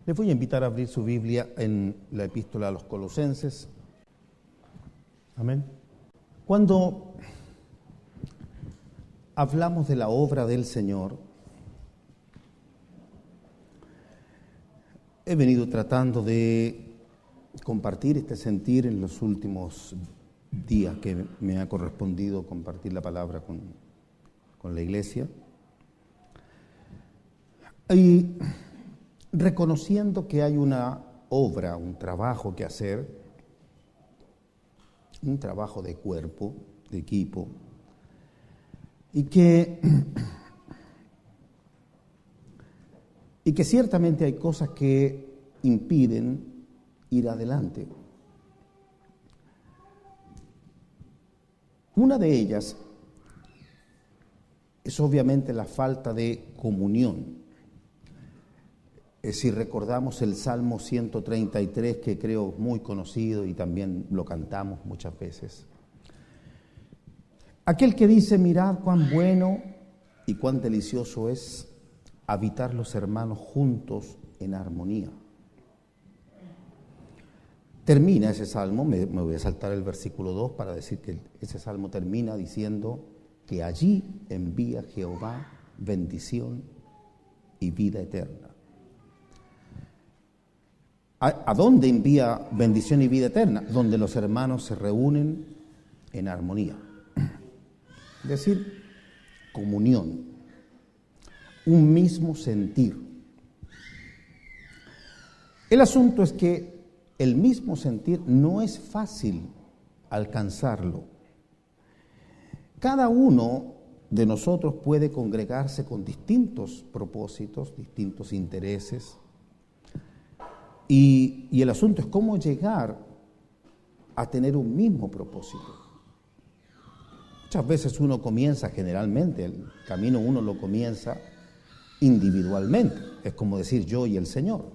Les voy a invitar a abrir su Biblia en la epístola a los Colosenses. Amén. Cuando hablamos de la obra del Señor, he venido tratando de compartir este sentir en los últimos días que me ha correspondido compartir la palabra con la iglesia. Y reconociendo que hay una obra, un trabajo que hacer, un trabajo de cuerpo, de equipo, y que ciertamente hay cosas que impiden ir adelante. Una de ellas es obviamente la falta de comunión. Si recordamos el Salmo 133, que creo muy conocido y también lo cantamos muchas veces. Aquel que dice, mirad cuán bueno y cuán delicioso es habitar los hermanos juntos en armonía. Termina ese salmo, me voy a saltar el versículo 2 para decir que ese salmo termina diciendo que allí envía Jehová bendición y vida eterna. ¿A dónde envía bendición y vida eterna? Donde los hermanos se reúnen en armonía. Es decir, comunión, un mismo sentir. El asunto es que el mismo sentir no es fácil alcanzarlo. Cada uno de nosotros puede congregarse con distintos propósitos, distintos intereses. Y el asunto es cómo llegar a tener un mismo propósito. Muchas veces uno comienza, generalmente, el camino uno lo comienza individualmente. Es como decir yo y el Señor.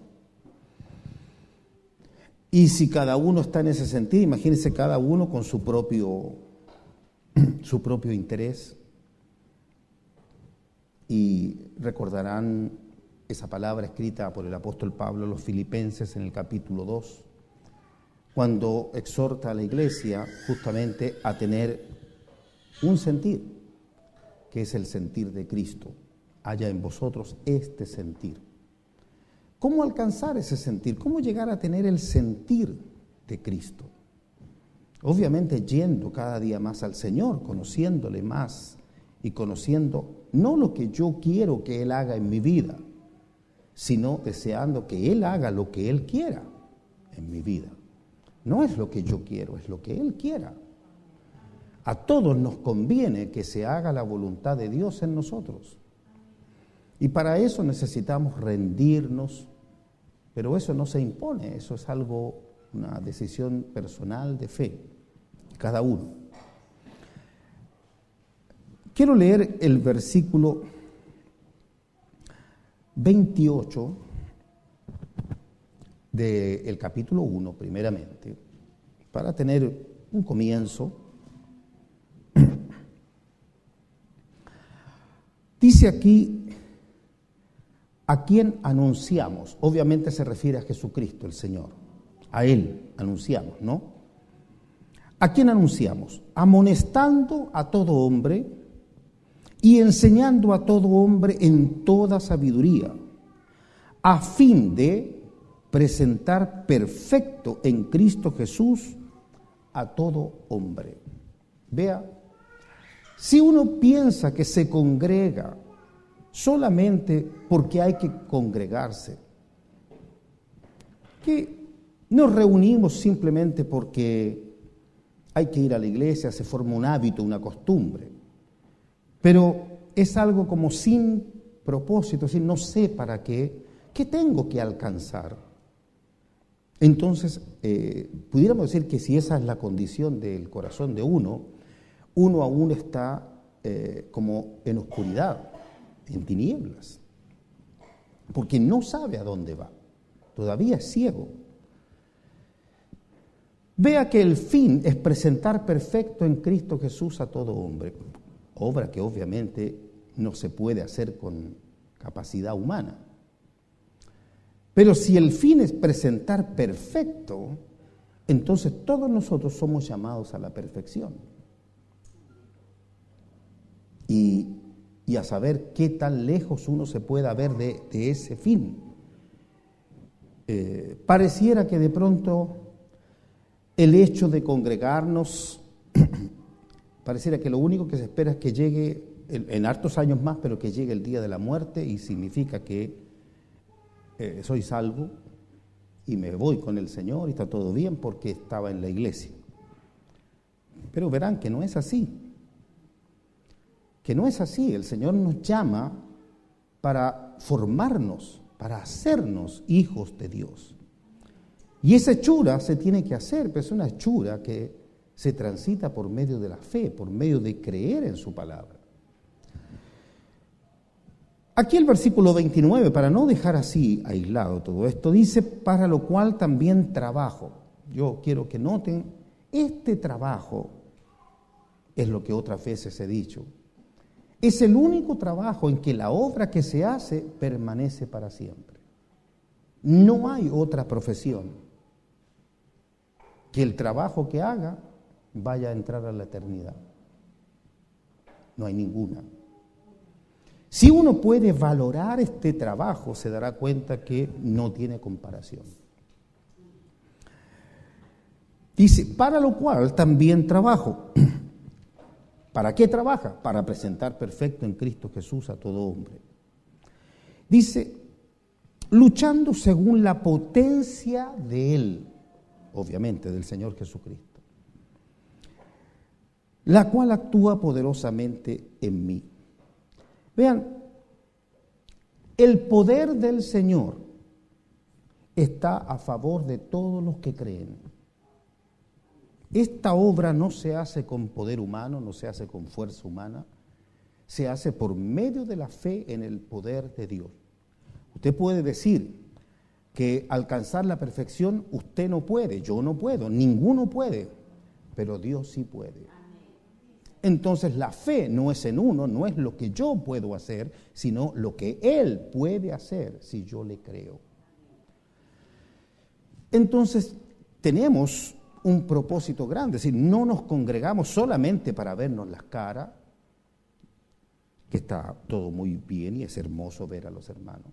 Y si cada uno está en ese sentido, imagínense cada uno con su propio interés. Y recordarán esa palabra escrita por el apóstol Pablo a los Filipenses en el capítulo 2, cuando exhorta a la iglesia justamente a tener un sentir, que es el sentir de Cristo. Haya en vosotros este sentir. ¿Cómo alcanzar ese sentir? ¿Cómo llegar a tener el sentir de Cristo? Obviamente yendo cada día más al Señor, conociéndole más y conociendo no lo que yo quiero que Él haga en mi vida, sino deseando que Él haga lo que Él quiera en mi vida. No es lo que yo quiero, es lo que Él quiera. A todos nos conviene que se haga la voluntad de Dios en nosotros. Y para eso necesitamos rendirnos, pero eso no se impone, eso es algo, una decisión personal de fe, cada uno. Quiero leer el versículo 28 del capítulo 1, primeramente, para tener un comienzo. Dice aquí, ¿a quién anunciamos? Obviamente se refiere a Jesucristo, el Señor. A Él anunciamos, ¿no? ¿A quién anunciamos? Amonestando a todo hombre y enseñando a todo hombre en toda sabiduría, a fin de presentar perfecto en Cristo Jesús a todo hombre. Vea, si uno piensa que se congrega solamente porque hay que congregarse, que nos reunimos simplemente porque hay que ir a la iglesia, se forma un hábito, una costumbre, pero es algo como sin propósito, es decir, no sé para qué tengo que alcanzar. Entonces, pudiéramos decir que si esa es la condición del corazón de uno aún está como en oscuridad, en tinieblas, porque no sabe a dónde va, todavía es ciego. Vea que el fin es presentar perfecto en Cristo Jesús a todo hombre, obra que obviamente no se puede hacer con capacidad humana. Pero si el fin es presentar perfecto, entonces todos nosotros somos llamados a la perfección. Y a saber qué tan lejos uno se pueda ver de ese fin. Pareciera que de pronto el hecho de congregarnos, pareciera que lo único que se espera es que llegue, en hartos años más, pero que llegue el día de la muerte y significa que soy salvo y me voy con el Señor y está todo bien porque estaba en la iglesia. Pero verán que no es así. Que no es así. El Señor nos llama para formarnos, para hacernos hijos de Dios. Y esa hechura se tiene que hacer, pero es una hechura que se transita por medio de la fe, por medio de creer en su palabra. Aquí el versículo 29, para no dejar así aislado todo esto, dice, para lo cual también trabajo. Yo quiero que noten, este trabajo es lo que otras veces he dicho. Es el único trabajo en que la obra que se hace permanece para siempre. No hay otra profesión que el trabajo que haga vaya a entrar a la eternidad. No hay ninguna. Si uno puede valorar este trabajo, se dará cuenta que no tiene comparación. Dice, para lo cual también trabajo. ¿Para qué trabaja? Para presentar perfecto en Cristo Jesús a todo hombre. Dice, luchando según la potencia de Él, obviamente del Señor Jesucristo, la cual actúa poderosamente en mí. Vean, el poder del Señor está a favor de todos los que creen. Esta obra no se hace con poder humano, no se hace con fuerza humana, se hace por medio de la fe en el poder de Dios. Usted puede decir que alcanzar la perfección usted no puede, yo no puedo, ninguno puede, pero Dios sí puede. Entonces la fe no es en uno, no es lo que yo puedo hacer, sino lo que Él puede hacer si yo le creo. Entonces tenemos un propósito grande, es decir, no nos congregamos solamente para vernos las caras, que está todo muy bien y es hermoso ver a los hermanos,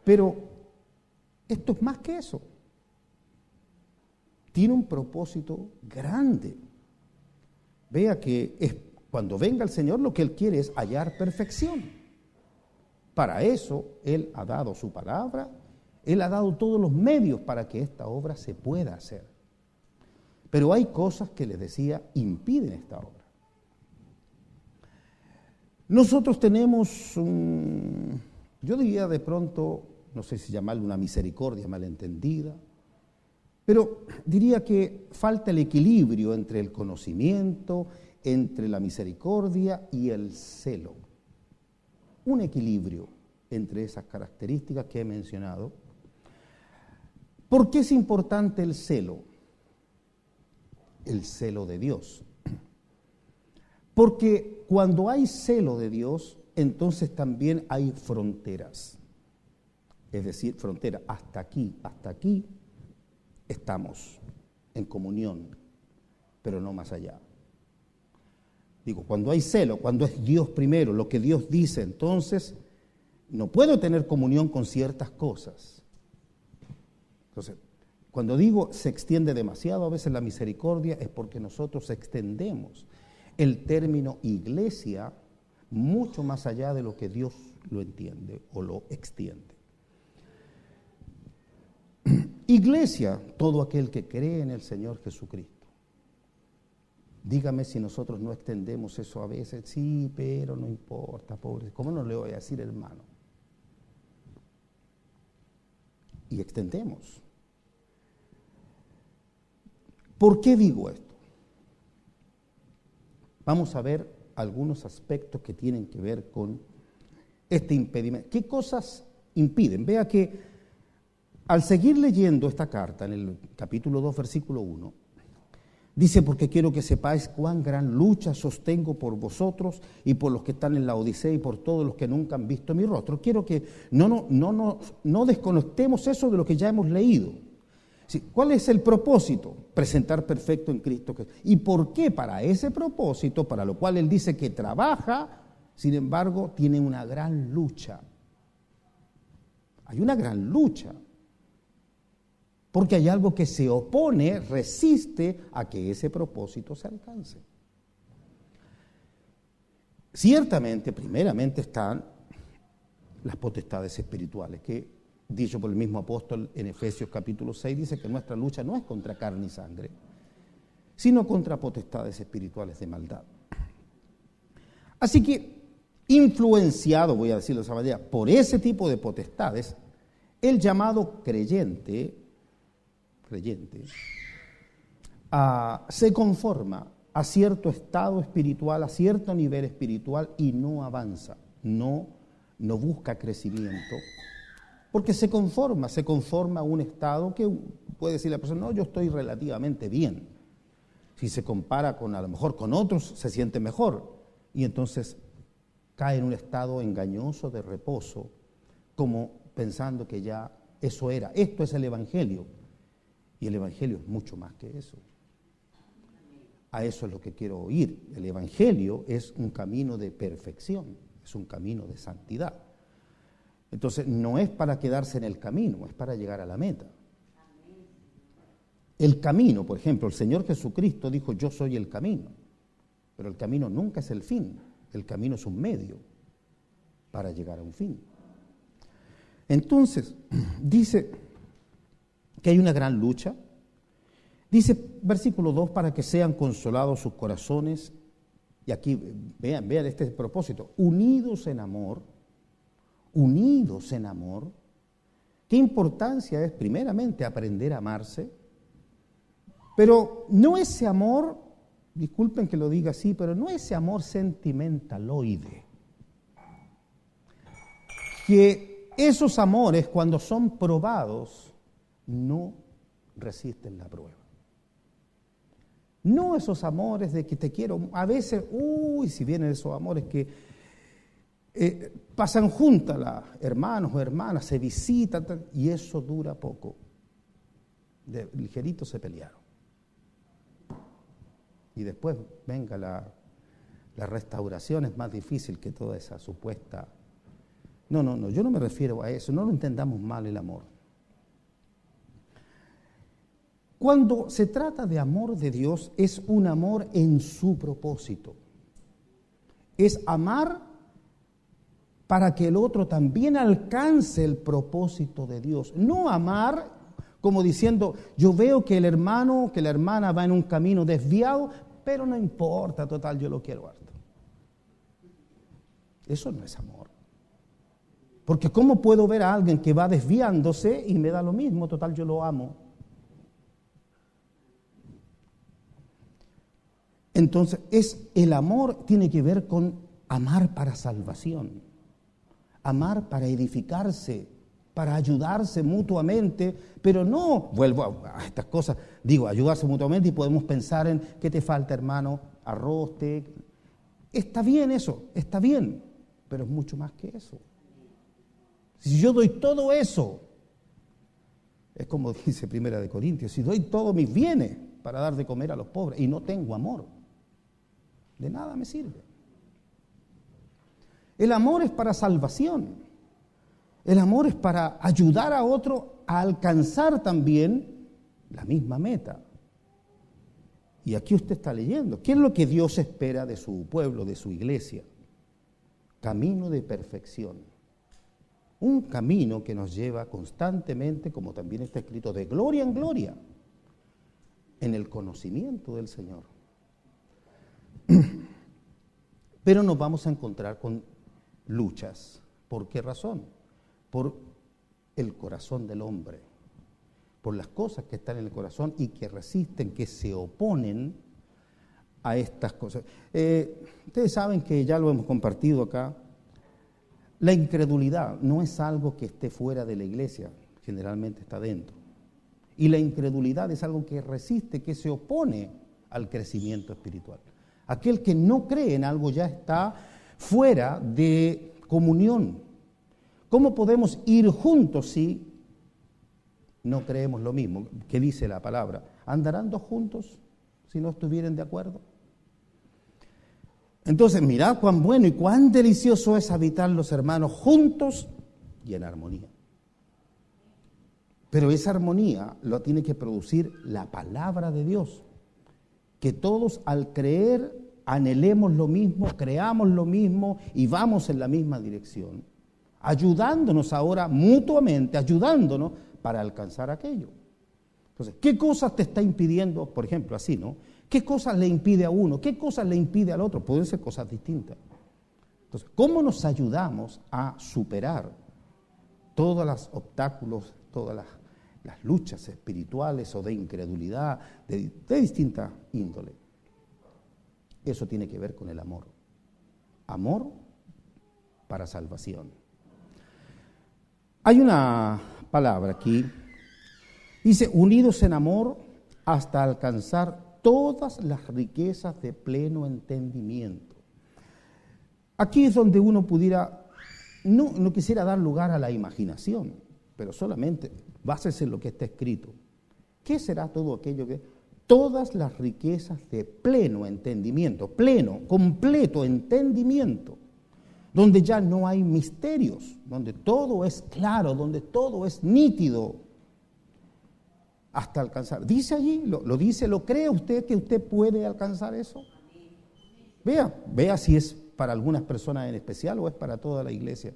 pero esto es más que eso. Tiene un propósito grande. Vea que cuando venga el Señor lo que Él quiere es hallar perfección. Para eso Él ha dado su palabra, Él ha dado todos los medios para que esta obra se pueda hacer. Pero hay cosas que les decía impiden esta obra. Nosotros tenemos, yo diría de pronto, no sé si llamarlo una misericordia malentendida, pero diría que falta el equilibrio entre el conocimiento, entre la misericordia y el celo. Un equilibrio entre esas características que he mencionado. ¿Por qué es importante el celo? El celo de Dios. Porque cuando hay celo de Dios, entonces también hay fronteras. Es decir, frontera, hasta aquí estamos en comunión, pero no más allá. Digo, cuando hay celo, cuando es Dios primero, lo que Dios dice, entonces no puedo tener comunión con ciertas cosas. Entonces, cuando digo se extiende demasiado a veces la misericordia, es porque nosotros extendemos el término iglesia mucho más allá de lo que Dios lo entiende o lo extiende. Iglesia, todo aquel que cree en el Señor Jesucristo. Dígame si nosotros no extendemos eso a veces. Sí, pero no importa, pobre. ¿Cómo no le voy a decir, hermano? Y extendemos. ¿Por qué digo esto? Vamos a ver algunos aspectos que tienen que ver con este impedimento. ¿Qué cosas impiden? Vea que al seguir leyendo esta carta, en el capítulo 2, versículo 1, Dice, porque quiero que sepáis cuán gran lucha sostengo por vosotros y por los que están en la Odisea y por todos los que nunca han visto mi rostro. Quiero que no desconectemos eso de lo que ya hemos leído. Sí, ¿cuál es el propósito? Presentar perfecto en Cristo. ¿Y por qué? Para ese propósito, para lo cual Él dice que trabaja, sin embargo, tiene una gran lucha. Hay una gran lucha. Porque hay algo que se opone, resiste a que ese propósito se alcance. Ciertamente, primeramente están las potestades espirituales, que dicho por el mismo apóstol en Efesios capítulo 6, dice que nuestra lucha no es contra carne y sangre, sino contra potestades espirituales de maldad. Así que, influenciado, voy a decirlo de esa manera, por ese tipo de potestades, el llamado creyente se conforma a cierto estado espiritual, a cierto nivel espiritual y no avanza, no busca crecimiento, porque se conforma a un estado que puede decir la persona, no, yo estoy relativamente bien. Si se compara a lo mejor con otros, se siente mejor y entonces cae en un estado engañoso de reposo, como pensando que ya eso era. Esto es el Evangelio. Y el Evangelio es mucho más que eso. A eso es lo que quiero oír. El Evangelio es un camino de perfección, es un camino de santidad. Entonces, no es para quedarse en el camino, es para llegar a la meta. El camino, por ejemplo, el Señor Jesucristo dijo, yo soy el camino. Pero el camino nunca es el fin. El camino es un medio para llegar a un fin. Entonces, dice que hay una gran lucha. Dice, versículo 2, para que sean consolados sus corazones. Y aquí, vean este propósito. Unidos en amor. ¿Qué importancia es, primeramente, aprender a amarse? Pero no ese amor, disculpen que lo diga así, pero no ese amor sentimentaloide. Que esos amores, cuando son probados, no resisten la prueba. No esos amores de que te quiero, a veces, si vienen esos amores que pasan juntas, hermanos o hermanas, se visitan, y eso dura poco. De ligerito se pelearon. Y después venga la restauración, es más difícil que toda esa supuesta. No, yo no me refiero a eso, no lo entendamos mal el amor. Cuando se trata de amor de Dios, es un amor en su propósito. Es amar para que el otro también alcance el propósito de Dios. No amar como diciendo, yo veo que el hermano, que la hermana va en un camino desviado, pero no importa, total, yo lo quiero harto. Eso no es amor. Porque ¿cómo puedo ver a alguien que va desviándose y me da lo mismo, total, yo lo amo? Entonces, el amor tiene que ver con amar para salvación, amar para edificarse, para ayudarse mutuamente, pero no, vuelvo a estas cosas, digo, ayudarse mutuamente y podemos pensar en ¿qué te falta, hermano? Arroz, está bien eso, está bien, pero es mucho más que eso. Si yo doy todo eso, es como dice Primera de Corintios, si doy todos mis bienes para dar de comer a los pobres y no tengo amor, de nada me sirve. El amor es para salvación. El amor es para ayudar a otro a alcanzar también la misma meta. Y aquí usted está leyendo. ¿Qué es lo que Dios espera de su pueblo, de su iglesia? Camino de perfección. Un camino que nos lleva constantemente, como también está escrito, de gloria en gloria, en el conocimiento del Señor. Pero nos vamos a encontrar con luchas. ¿Por qué razón? Por el corazón del hombre, por las cosas que están en el corazón y que resisten, que se oponen a estas cosas. Ustedes saben que ya lo hemos compartido acá, la incredulidad no es algo que esté fuera de la iglesia, generalmente está dentro. Y la incredulidad es algo que resiste, que se opone al crecimiento espiritual. Aquel que no cree en algo ya está fuera de comunión. ¿Cómo podemos ir juntos si no creemos lo mismo? ¿Qué dice la palabra? ¿Andarán dos juntos si no estuvieran de acuerdo? Entonces, mirad cuán bueno y cuán delicioso es habitar los hermanos juntos y en armonía. Pero esa armonía lo tiene que producir la palabra de Dios. Que todos al creer anhelemos lo mismo, creamos lo mismo y vamos en la misma dirección, ayudándonos ahora mutuamente, ayudándonos para alcanzar aquello. Entonces, ¿qué cosas te está impidiendo? Por ejemplo, así, ¿no? ¿Qué cosas le impide a uno? ¿Qué cosas le impide al otro? Pueden ser cosas distintas. Entonces, ¿cómo nos ayudamos a superar todos los obstáculos, todas las luchas espirituales o de incredulidad, de distinta índole? Eso tiene que ver con el amor. Amor para salvación. Hay una palabra aquí, dice, unidos en amor hasta alcanzar todas las riquezas de pleno entendimiento. Aquí es donde uno pudiera, no quisiera dar lugar a la imaginación, pero solamente básese en lo que está escrito. ¿Qué será todo aquello que? Todas las riquezas de pleno entendimiento, pleno, completo entendimiento, donde ya no hay misterios, donde todo es claro, donde todo es nítido, hasta alcanzar. Dice allí, lo dice, ¿lo cree usted que usted puede alcanzar eso? Vea si es para algunas personas en especial o es para toda la iglesia.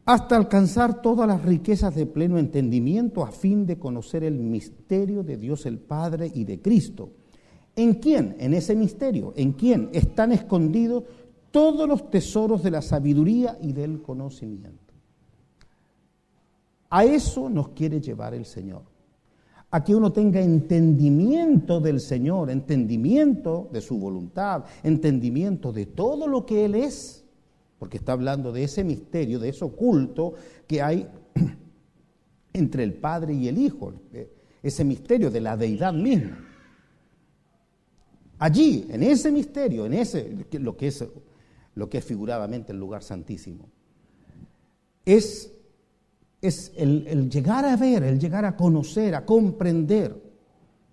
Hasta alcanzar todas las riquezas de pleno entendimiento a fin de conocer el misterio de Dios el Padre y de Cristo. ¿En quién? En ese misterio. ¿En quién? Están escondidos todos los tesoros de la sabiduría y del conocimiento. A eso nos quiere llevar el Señor. A que uno tenga entendimiento del Señor, entendimiento de su voluntad, entendimiento de todo lo que Él es. Porque está hablando de ese misterio, de ese oculto que hay entre el Padre y el Hijo, ese misterio de la deidad misma. Allí, en ese misterio, en ese lo que es figuradamente el lugar santísimo, es el llegar a ver, el llegar a conocer, a comprender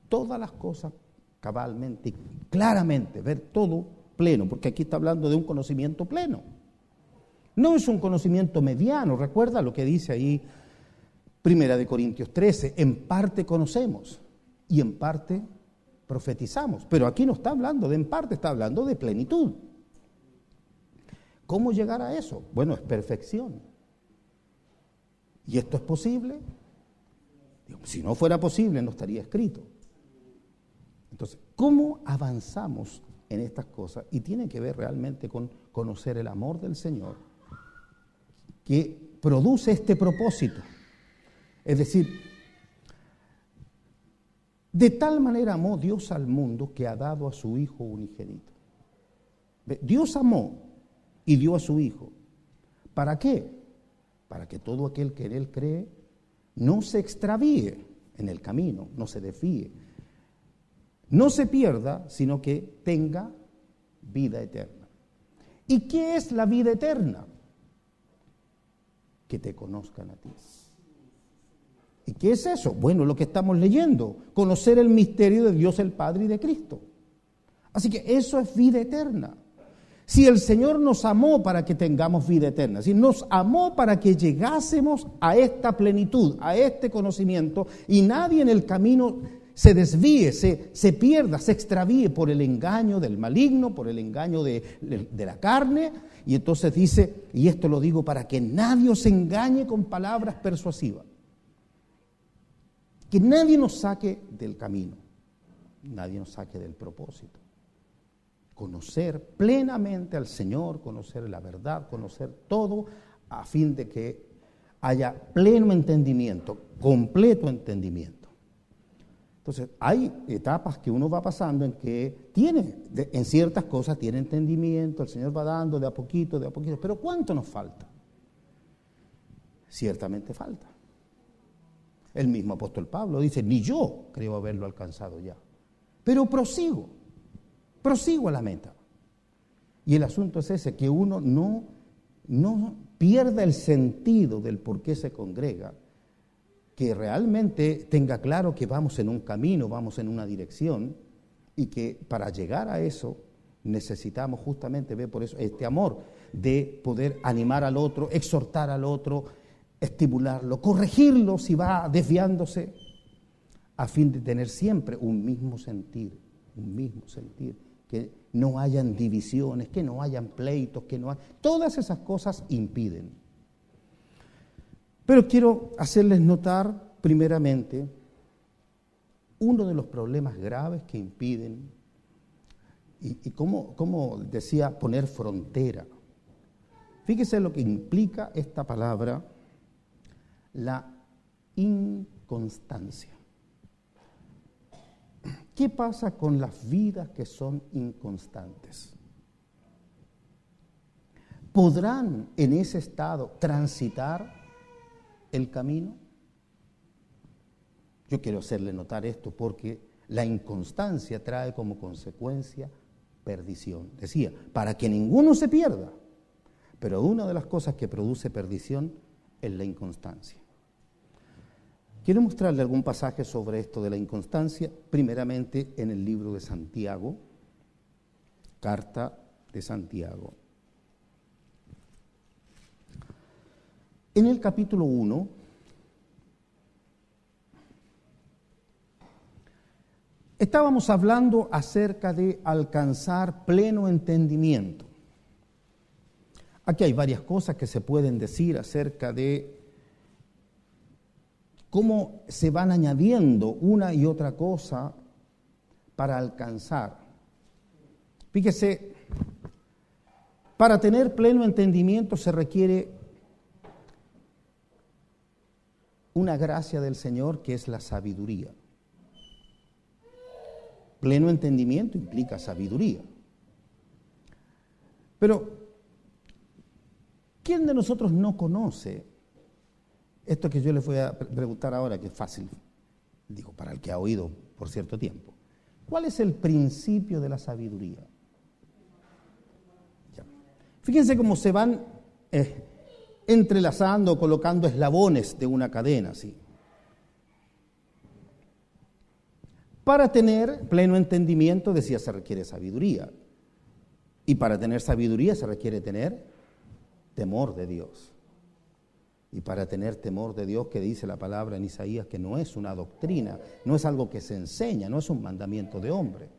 todas las cosas cabalmente, claramente, ver todo pleno, porque aquí está hablando de un conocimiento pleno. No es un conocimiento mediano, recuerda lo que dice ahí 1 Corintios 13, en parte conocemos y en parte profetizamos, pero aquí no está hablando de en parte, está hablando de plenitud. ¿Cómo llegar a eso? Bueno, es perfección. ¿Y esto es posible? Si no fuera posible, no estaría escrito. Entonces, ¿cómo avanzamos en estas cosas? Y tiene que ver realmente con conocer el amor del Señor, que produce este propósito. Es decir, de tal manera amó Dios al mundo que ha dado a su Hijo unigénito. Dios amó y dio a su Hijo. ¿Para qué? Para que todo aquel que en Él cree no se extravíe en el camino, no se desvíe, no se pierda, sino que tenga vida eterna. ¿Y qué es la vida eterna? Que te conozcan a ti. ¿Y qué es eso? Bueno, lo que estamos leyendo, conocer el misterio de Dios el Padre y de Cristo. Así que eso es vida eterna. Si el Señor nos amó para que tengamos vida eterna, si nos amó para que llegásemos a esta plenitud, a este conocimiento, y nadie en el camino se desvíe, se pierda, se extravíe por el engaño del maligno, por el engaño de la carne. Y entonces dice, y esto lo digo para que nadie os engañe con palabras persuasivas. Que nadie nos saque del camino, nadie nos saque del propósito. Conocer plenamente al Señor, conocer la verdad, conocer todo, a fin de que haya pleno entendimiento, completo entendimiento. Entonces, hay etapas que uno va pasando en que en ciertas cosas tiene entendimiento, el Señor va dando de a poquito, pero ¿cuánto nos falta? Ciertamente falta. El mismo apóstol Pablo dice, ni yo creo haberlo alcanzado ya. pero prosigo a la meta. Y el asunto es ese, que uno no pierda el sentido del por qué se congrega, que realmente tenga claro que vamos en un camino, vamos en una dirección, y que para llegar a eso necesitamos justamente ver por eso este amor de poder animar al otro, exhortar al otro, estimularlo, corregirlo si va desviándose, a fin de tener siempre un mismo sentir, que no hayan divisiones, que no hayan pleitos, todas esas cosas impiden. Pero quiero hacerles notar primeramente uno de los problemas graves que impiden, y como decía, poner frontera. Fíjese lo que implica esta palabra, la inconstancia. ¿Qué pasa con las vidas que son inconstantes? ¿Podrán en ese estado transitar el camino? Yo quiero hacerle notar esto porque la inconstancia trae como consecuencia perdición. Decía, para que ninguno se pierda, pero una de las cosas que produce perdición es la inconstancia. Quiero mostrarle algún pasaje sobre esto de la inconstancia, primeramente en el libro de Santiago, carta de Santiago. En el capítulo 1, estábamos hablando acerca de alcanzar pleno entendimiento. Aquí hay varias cosas que se pueden decir acerca de cómo se van añadiendo una y otra cosa para alcanzar. Fíjese, para tener pleno entendimiento se requiere una gracia del Señor que es la sabiduría. Pleno entendimiento implica sabiduría. Pero, ¿quién de nosotros no conoce esto que yo les voy a preguntar ahora, que es fácil, digo, para el que ha oído por cierto tiempo? ¿Cuál es el principio de la sabiduría? Ya. Fíjense cómo se van entrelazando, colocando eslabones de una cadena, ¿sí? Para tener pleno entendimiento, decía, se requiere sabiduría. Y para tener sabiduría se requiere tener temor de Dios. Y para tener temor de Dios, que dice la palabra en Isaías, que no es una doctrina, no es algo que se enseña, no es un mandamiento de hombre.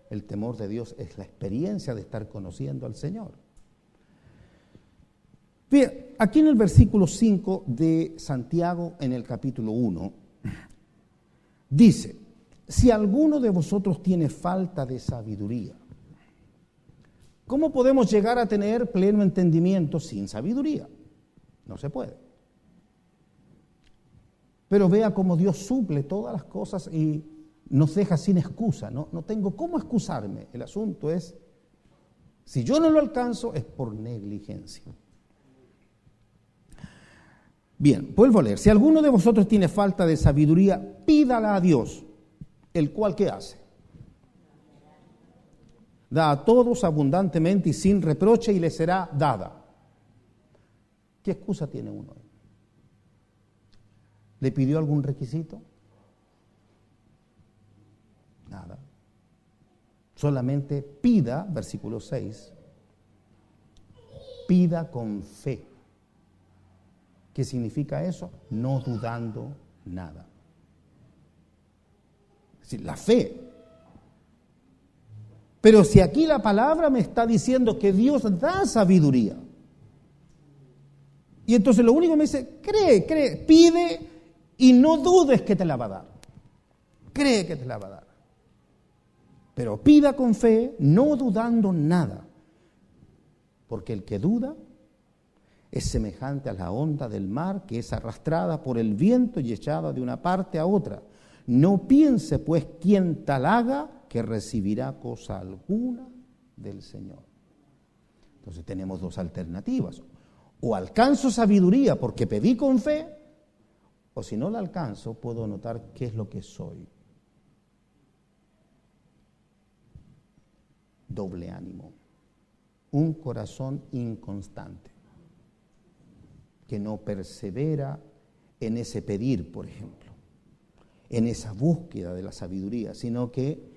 El temor de Dios es la experiencia de estar conociendo al Señor. Bien, aquí en el versículo 5 de Santiago, en el capítulo 1, dice: si alguno de vosotros tiene falta de sabiduría, ¿cómo podemos llegar a tener pleno entendimiento sin sabiduría? No se puede. Pero vea cómo Dios suple todas las cosas y nos deja sin excusa. No tengo cómo excusarme. El asunto es, si yo no lo alcanzo, es por negligencia. Bien, vuelvo a leer. Si alguno de vosotros tiene falta de sabiduría, pídala a Dios, el cual, ¿qué hace? Da a todos abundantemente y sin reproche, y le será dada. ¿Qué excusa tiene uno? ¿Le pidió algún requisito? Nada. Solamente pida, versículo 6, pida con fe. ¿Qué significa eso? No dudando nada. Es decir, la fe. Pero si aquí la palabra me está diciendo que Dios da sabiduría, y entonces lo único que me dice, cree, pide y no dudes que te la va a dar. Cree que te la va a dar. Pero pida con fe, no dudando nada. Porque el que duda es semejante a la onda del mar que es arrastrada por el viento y echada de una parte a otra. No piense pues quien tal haga que recibirá cosa alguna del Señor. Entonces tenemos dos alternativas. O alcanzo sabiduría porque pedí con fe, o si no la alcanzo, puedo notar qué es lo que soy. doble ánimo, un corazón inconstante, que no persevera en ese pedir, por ejemplo, en esa búsqueda de la sabiduría, sino que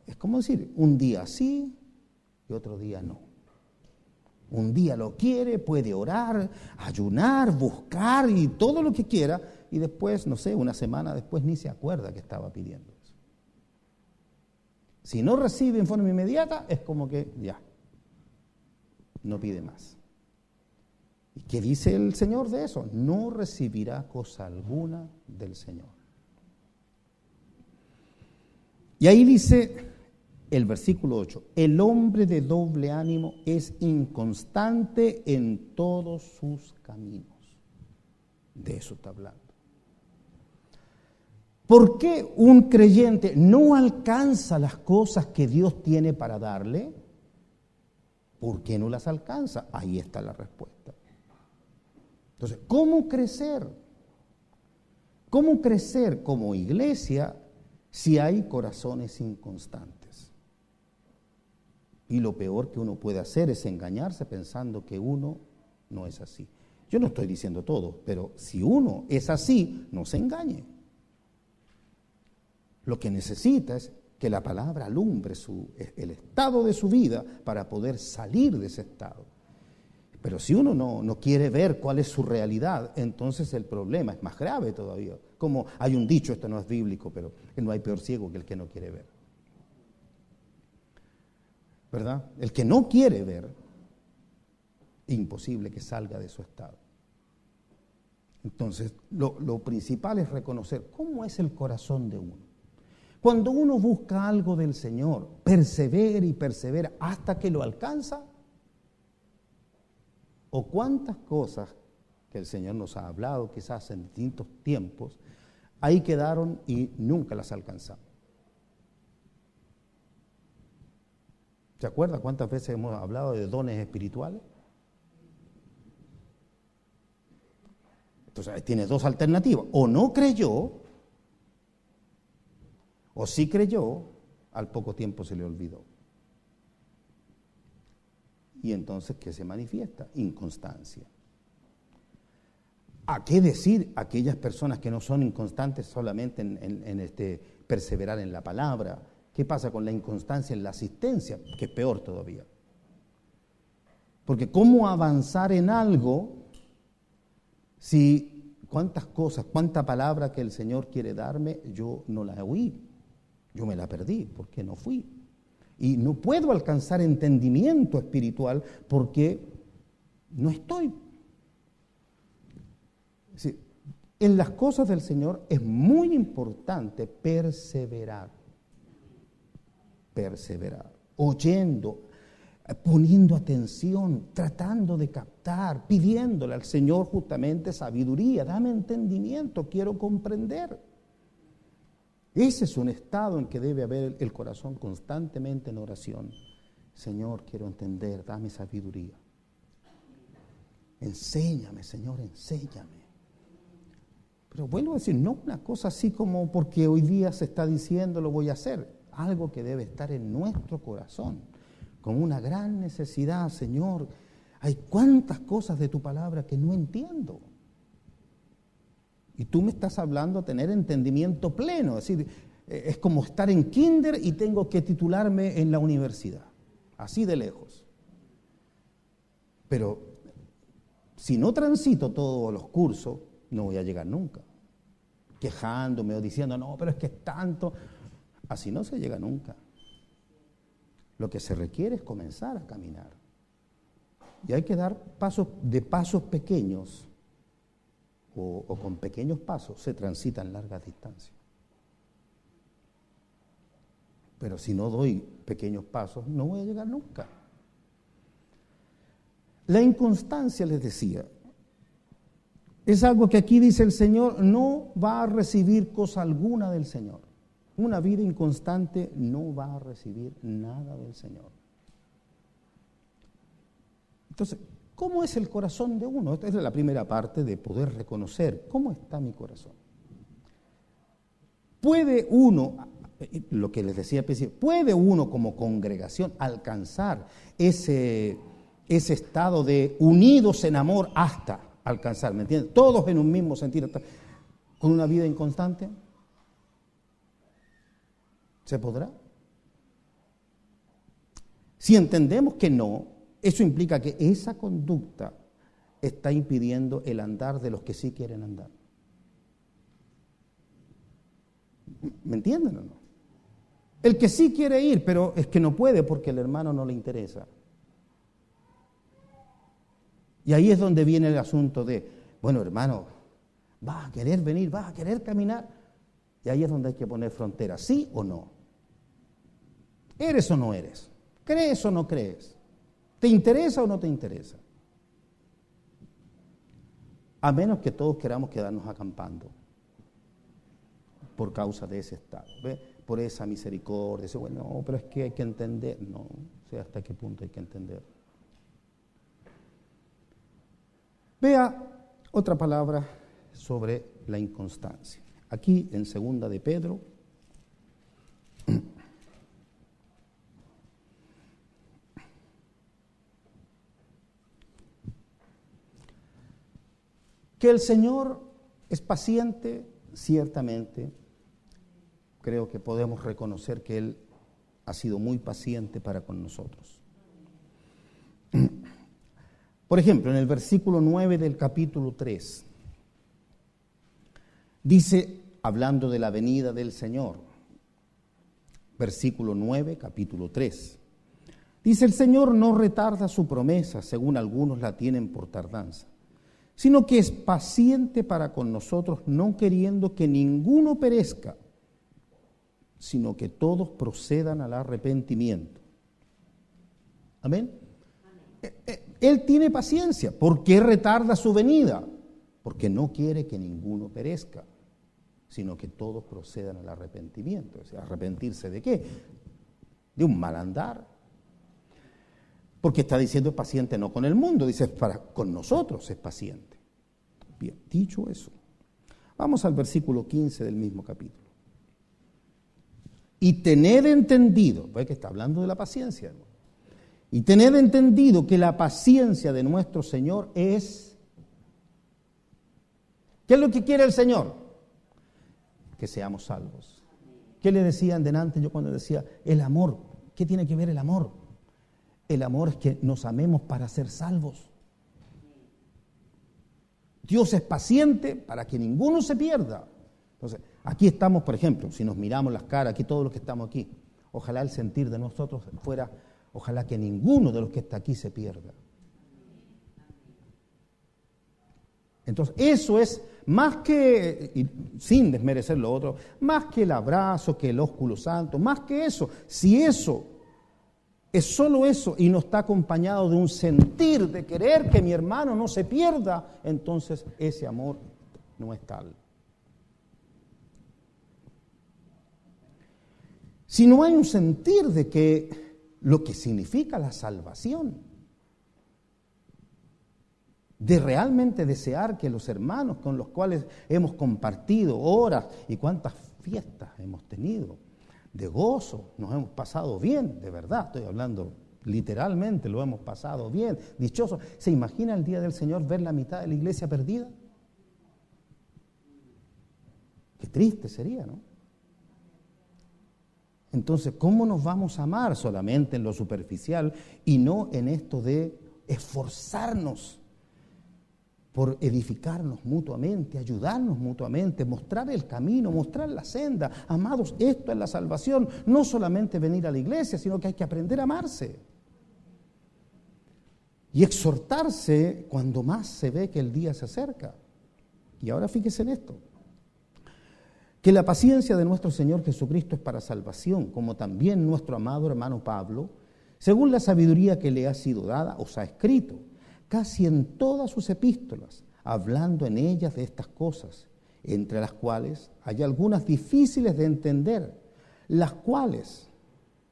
es como decir, un día sí y otro día no. Un día lo quiere, puede orar, ayunar, buscar y todo lo que quiera, y después, no sé, una semana después ni se acuerda que estaba pidiendo eso. Si no recibe en forma inmediata, es como que ya, no pide más. ¿Y qué dice el Señor de eso? No recibirá cosa alguna del Señor. Y ahí dice el versículo 8, el hombre de doble ánimo es inconstante en todos sus caminos. De eso está hablando. ¿Por qué un creyente no alcanza las cosas que Dios tiene para darle? ¿Por qué no las alcanza? Ahí está la respuesta. Entonces, ¿cómo crecer? ¿Cómo crecer como iglesia si hay corazones inconstantes? Y lo peor que uno puede hacer es engañarse pensando que uno no es así. Yo no estoy diciendo todo, pero si uno es así, no se engañe. Lo que necesita es que la palabra alumbre el estado de su vida para poder salir de ese estado. Pero si uno no quiere ver cuál es su realidad, entonces el problema es más grave todavía. Como hay un dicho, esto no es bíblico, pero no hay peor ciego que el que no quiere ver. ¿Verdad? El que no quiere ver, imposible que salga de su estado. Entonces, lo principal es reconocer cómo es el corazón de uno. Cuando uno busca algo del Señor, persevera y persevera hasta que lo alcanza. O cuántas cosas que el Señor nos ha hablado, quizás en distintos tiempos, ahí quedaron y nunca las alcanzamos. ¿Se acuerda cuántas veces hemos hablado de dones espirituales? Entonces, tiene dos alternativas. O no creyó, o sí creyó, al poco tiempo se le olvidó. Y entonces, ¿qué se manifiesta? Inconstancia. ¿A qué decir aquellas personas que no son inconstantes solamente en perseverar en la palabra? ¿Qué pasa con la inconstancia en la asistencia? Que es peor todavía. Porque ¿cómo avanzar en algo si cuántas cosas, cuánta palabra que el Señor quiere darme, yo no la oí? Yo me la perdí porque no fui. Y no puedo alcanzar entendimiento espiritual porque no estoy. Es decir, en las cosas del Señor es muy importante perseverar. Perseverar, oyendo, poniendo atención, tratando de captar, pidiéndole al Señor justamente sabiduría, dame entendimiento, quiero comprender. Ese es un estado en que debe haber el corazón constantemente en oración. Señor, quiero entender, dame sabiduría. Enséñame, Señor, enséñame. Pero vuelvo a decir, no una cosa así como porque hoy día se está diciendo lo voy a hacer. Algo que debe estar en nuestro corazón, con una gran necesidad, Señor. Hay cuántas cosas de tu palabra que no entiendo. Y tú me estás hablando a tener entendimiento pleno, es decir, es como estar en kinder y tengo que titularme en la universidad, así de lejos. Pero si no transito todos los cursos, no voy a llegar nunca. Quejándome o diciendo, no, pero es que es tanto. Así no se llega nunca. Lo que se requiere es comenzar a caminar. Y hay que dar pasos pequeños o con pequeños pasos se transitan largas distancias. Pero si no doy pequeños pasos, no voy a llegar nunca. La inconstancia, les decía, es algo que aquí dice el Señor, no va a recibir cosa alguna del Señor. Una vida inconstante no va a recibir nada del Señor. Entonces, ¿cómo es el corazón de uno? Esta es la primera parte de poder reconocer cómo está mi corazón. ¿Puede uno lo que les decía al principio, ¿puede uno como congregación alcanzar ese estado de unidos en amor hasta alcanzar, ¿me entiendes? Todos en un mismo sentido, con una vida inconstante. ¿Se podrá? Si entendemos que no, eso implica que esa conducta está impidiendo el andar de los que sí quieren andar. ¿Me entienden o no? El que sí quiere ir, pero es que no puede porque el hermano no le interesa. Y ahí es donde viene el asunto de, bueno, hermano, vas a querer venir, vas a querer caminar. Y ahí es donde hay que poner fronteras, ¿sí o no? ¿Eres o no eres? ¿Crees o no crees? ¿Te interesa o no te interesa? A menos que todos queramos quedarnos acampando por causa de ese estado, ¿ve? Por esa misericordia, ese, bueno, no, pero es que hay que entender, no sé hasta qué punto hay que entender. Vea otra palabra sobre la inconstancia. Aquí en 2 de Pedro, que el Señor es paciente, ciertamente. Creo que podemos reconocer que Él ha sido muy paciente para con nosotros. Por ejemplo, en el versículo 9 del capítulo 3, dice, hablando de la venida del Señor, versículo 9, capítulo 3, dice, el Señor no retarda su promesa, según algunos la tienen por tardanza, sino que es paciente para con nosotros, no queriendo que ninguno perezca, sino que todos procedan al arrepentimiento. Amén. Él tiene paciencia. ¿Por qué retarda su venida? Porque no quiere que ninguno perezca, sino que todos procedan al arrepentimiento. O sea, ¿arrepentirse de qué? De un mal andar. Porque está diciendo paciente no con el mundo, dice con nosotros es paciente. Bien, dicho eso, vamos al versículo 15 del mismo capítulo. Y tened entendido, ¿ve que está hablando de la paciencia, hermano? Y tened entendido que la paciencia de nuestro Señor es... ¿Qué es lo que quiere el Señor? Que seamos salvos. ¿Qué le decían delante yo cuando decía el amor? ¿Qué tiene que ver el amor? El amor es que nos amemos para ser salvos. Dios es paciente para que ninguno se pierda. Entonces, aquí estamos, por ejemplo, si nos miramos las caras, aquí todos los que estamos aquí, ojalá el sentir de nosotros fuera... Ojalá que ninguno de los que está aquí se pierda. Entonces, eso es más que, y sin desmerecer lo otro, más que el abrazo, que el ósculo santo, más que eso. Si eso es solo eso y no está acompañado de un sentir de querer que mi hermano no se pierda, entonces ese amor no es tal. Si no hay un sentir de que lo que significa la salvación, de realmente desear que los hermanos con los cuales hemos compartido horas y cuántas fiestas hemos tenido, de gozo, nos hemos pasado bien, de verdad, estoy hablando literalmente, lo hemos pasado bien, dichoso. ¿Se imagina el día del Señor ver la mitad de la iglesia perdida? Qué triste sería, ¿no? Entonces, ¿cómo nos vamos a amar solamente en lo superficial y no en esto de esforzarnos por edificarnos mutuamente, ayudarnos mutuamente, mostrar el camino, mostrar la senda? Amados, esto es la salvación, no solamente venir a la iglesia, sino que hay que aprender a amarse y exhortarse cuando más se ve que el día se acerca. Y ahora fíjese en esto. Que la paciencia de nuestro Señor Jesucristo es para salvación, como también nuestro amado hermano Pablo, según la sabiduría que le ha sido dada, os ha escrito, casi en todas sus epístolas, hablando en ellas de estas cosas, entre las cuales hay algunas difíciles de entender, las cuales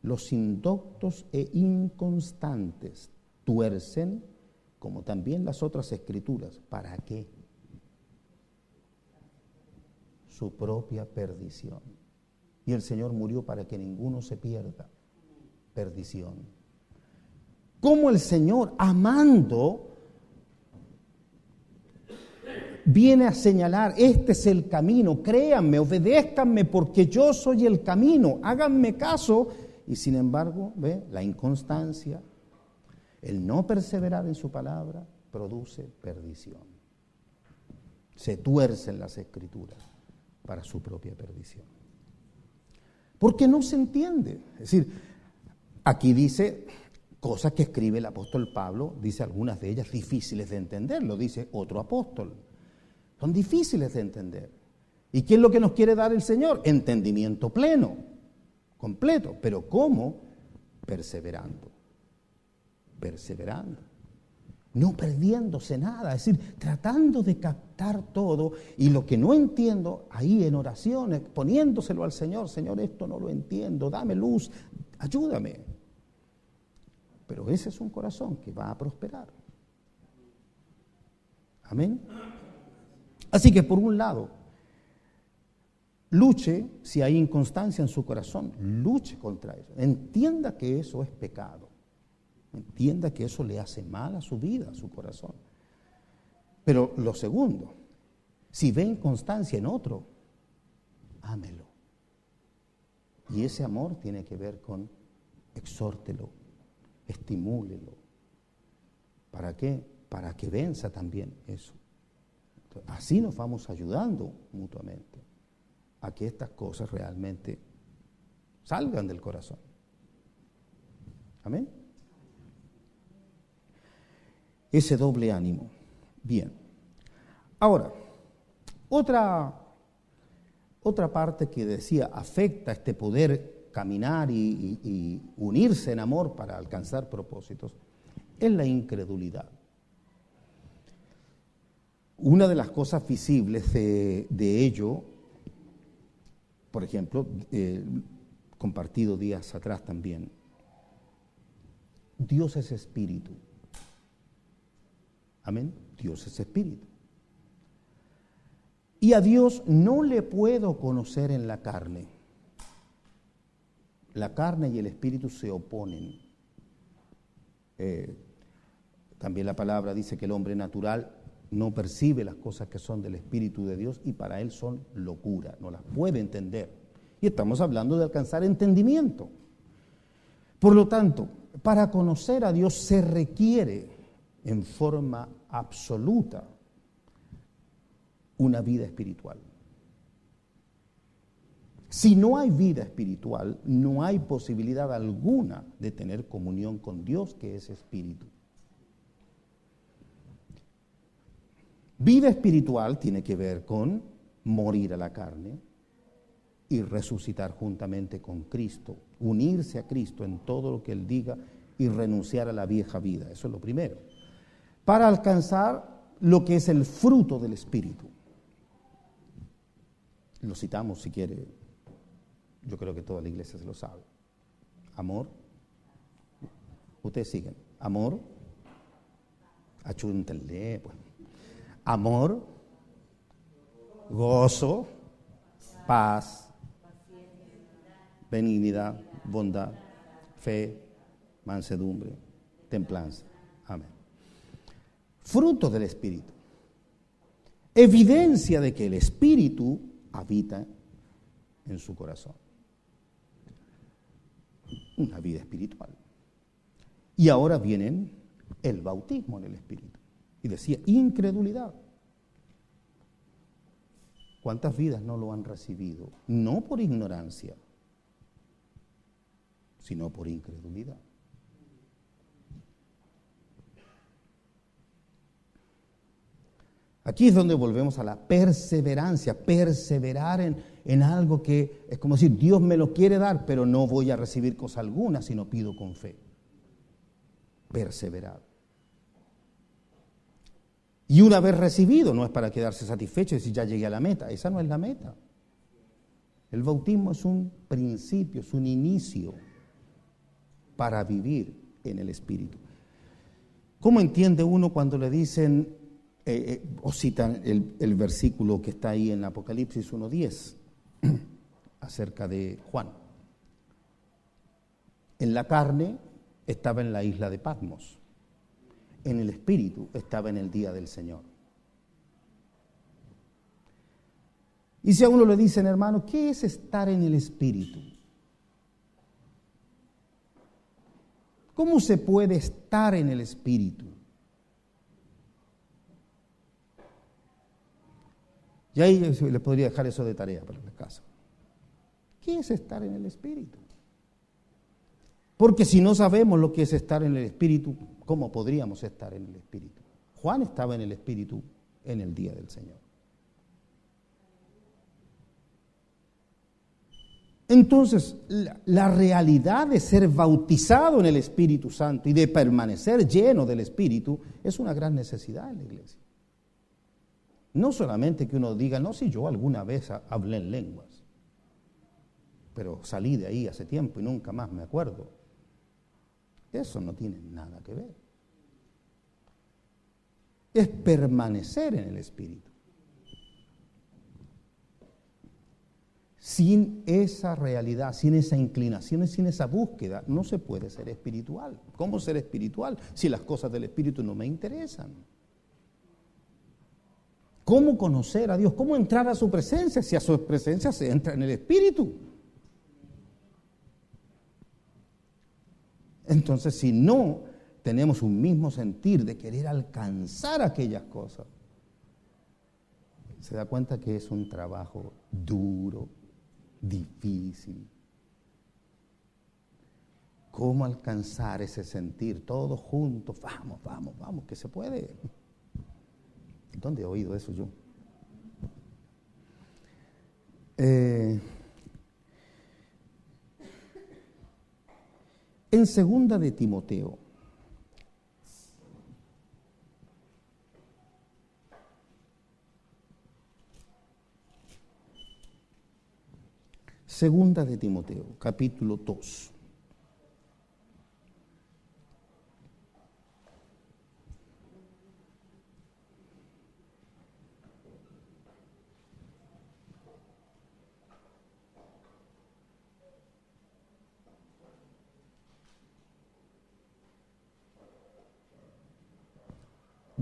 los indoctos e inconstantes tuercen, como también las otras escrituras. ¿Para qué? Su propia perdición. Y el Señor murió para que ninguno se pierda. Perdición. Cómo el Señor, amando, viene a señalar, este es el camino, créanme, obedézcanme porque yo soy el camino, háganme caso. Y sin embargo, ¿ve? La inconstancia, el no perseverar en su palabra, produce perdición. Se tuercen las Escrituras para su propia perdición. Porque no se entiende. Es decir, aquí dice cosas que escribe el apóstol Pablo, dice algunas de ellas difíciles de entender, lo dice otro apóstol. Son difíciles de entender. ¿Y qué es lo que nos quiere dar el Señor? Entendimiento pleno, completo. ¿Pero cómo? Perseverando. Perseverando. No perdiéndose nada, es decir, tratando de captar todo y lo que no entiendo, ahí en oraciones, poniéndoselo al Señor, Señor, esto no lo entiendo, dame luz, ayúdame. Pero ese es un corazón que va a prosperar. Amén. Así que por un lado, luche si hay inconstancia en su corazón, luche contra eso, entienda que eso es pecado. Entienda que eso le hace mal a su vida, a su corazón. Pero lo segundo, si ve inconstancia en otro, ámelo. Y ese amor tiene que ver con exhórtelo, estimúlelo. ¿Para qué? Para que venza también eso. Entonces, así nos vamos ayudando mutuamente a que estas cosas realmente salgan del corazón. Amén. Ese doble ánimo. Bien. Ahora, otra parte que decía afecta este poder caminar y unirse en amor para alcanzar propósitos es la incredulidad. Una de las cosas visibles de ello, por ejemplo, compartido días atrás también, Dios es espíritu. Amén. Dios es espíritu. Y a Dios no le puedo conocer en la carne. La carne y el espíritu se oponen. También la palabra dice que el hombre natural no percibe las cosas que son del Espíritu de Dios y para él son locura, no las puede entender. Y estamos hablando de alcanzar entendimiento. Por lo tanto, para conocer a Dios se requiere en forma absoluta una vida espiritual. Si no hay vida espiritual, no hay posibilidad alguna de tener comunión con Dios, que es espíritu. Vida espiritual tiene que ver con morir a la carne y resucitar juntamente con Cristo, unirse a Cristo en todo lo que Él diga y renunciar a la vieja vida. Eso es lo primero. Para alcanzar lo que es el fruto del Espíritu. Lo citamos si quiere, yo creo que toda la iglesia se lo sabe. Amor. Ustedes siguen. Amor. Achúntenle, pues. Amor, gozo, paz, benignidad, bondad, fe, mansedumbre, templanza. Amén. Fruto del Espíritu. Evidencia de que el Espíritu habita en su corazón. Una vida espiritual. Y ahora viene el bautismo en el Espíritu. Y decía, incredulidad. ¿Cuántas vidas no lo han recibido? No por ignorancia, sino por incredulidad. Aquí es donde volvemos a la perseverancia, perseverar en algo que es como decir, Dios me lo quiere dar, pero no voy a recibir cosa alguna, sino pido con fe. Perseverar. Y una vez recibido, no es para quedarse satisfecho y decir ya llegué a la meta. Esa no es la meta. El bautismo es un principio, es un inicio para vivir en el Espíritu. ¿Cómo entiende uno cuando le dicen, o citan el versículo que está ahí en Apocalipsis 1:10? acerca de Juan. En la carne estaba en la isla de Patmos, en el espíritu estaba en el día del Señor. Y si a uno le dicen, hermano, ¿qué es estar en el espíritu? ¿Cómo se puede estar en el espíritu? Y ahí les podría dejar eso de tarea para la casa. ¿Qué es estar en el espíritu? Porque si no sabemos lo que es estar en el espíritu, ¿cómo podríamos estar en el espíritu? Juan estaba en el espíritu en el día del Señor. Entonces, la realidad de ser bautizado en el Espíritu Santo y de permanecer lleno del Espíritu es una gran necesidad en la iglesia. No solamente que uno diga, no, si yo alguna vez hablé en lenguas, pero salí de ahí hace tiempo y nunca más me acuerdo. Eso no tiene nada que ver. Es permanecer en el Espíritu. Sin esa realidad, sin esa inclinación, sin esa búsqueda, no se puede ser espiritual. ¿Cómo ser espiritual si las cosas del Espíritu no me interesan? ¿Cómo conocer a Dios? ¿Cómo entrar a su presencia si a su presencia se entra en el Espíritu? Entonces, si no tenemos un mismo sentir de querer alcanzar aquellas cosas, se da cuenta que es un trabajo duro, difícil. ¿Cómo alcanzar ese sentir todos juntos? Vamos, vamos, vamos, que se puede. ¿Dónde he oído eso yo? En segunda de Timoteo, segunda de Timoteo, capítulo 2.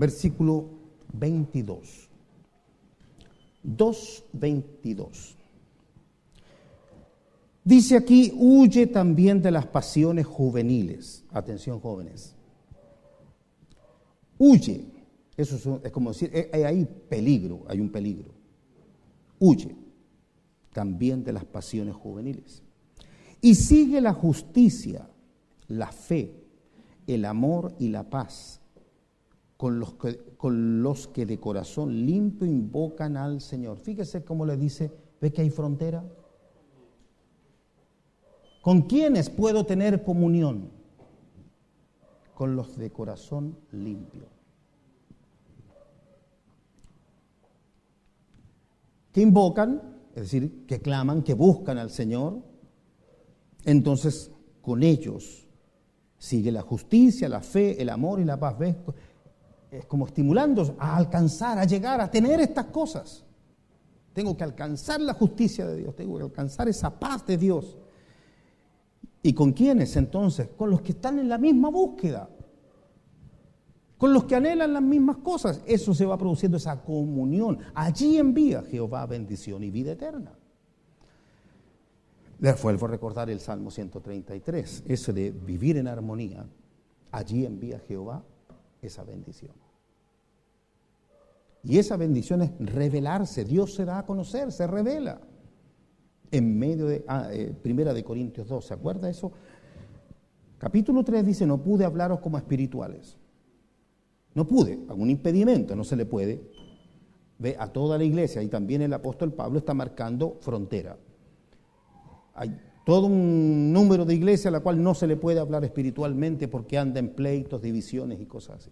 Versículo 22. 2:22. Dice aquí, huye también de las pasiones juveniles. Atención, jóvenes. Huye. Eso es como decir, hay peligro, hay un peligro. Huye también de las pasiones juveniles. Y sigue la justicia, la fe, el amor y la paz, con los que de corazón limpio invocan al Señor. Fíjese cómo le dice, ¿ve que hay frontera? ¿Con quiénes puedo tener comunión? Con los de corazón limpio. Que invocan, es decir, que claman, que buscan al Señor. Entonces, con ellos sigue la justicia, la fe, el amor y la paz. ¿Ves? Es como estimulándonos a alcanzar, a llegar, a tener estas cosas. Tengo que alcanzar la justicia de Dios, tengo que alcanzar esa paz de Dios. ¿Y con quiénes entonces? Con los que están en la misma búsqueda, con los que anhelan las mismas cosas. Eso se va produciendo, esa comunión. Allí envía Jehová bendición y vida eterna. Les vuelvo a recordar el Salmo 133, eso de vivir en armonía. Allí envía Jehová esa bendición. Y esa bendición es revelarse. Dios se da a conocer, se revela. En medio de Primera de Corintios 2, ¿se acuerda eso? Capítulo 3 dice, no pude hablaros como espirituales. No pude, algún impedimento, no se le puede. Ve a toda la iglesia, y también el apóstol Pablo está marcando frontera. Hay todo un número de iglesias a la cual no se le puede hablar espiritualmente porque anda en pleitos, divisiones y cosas así.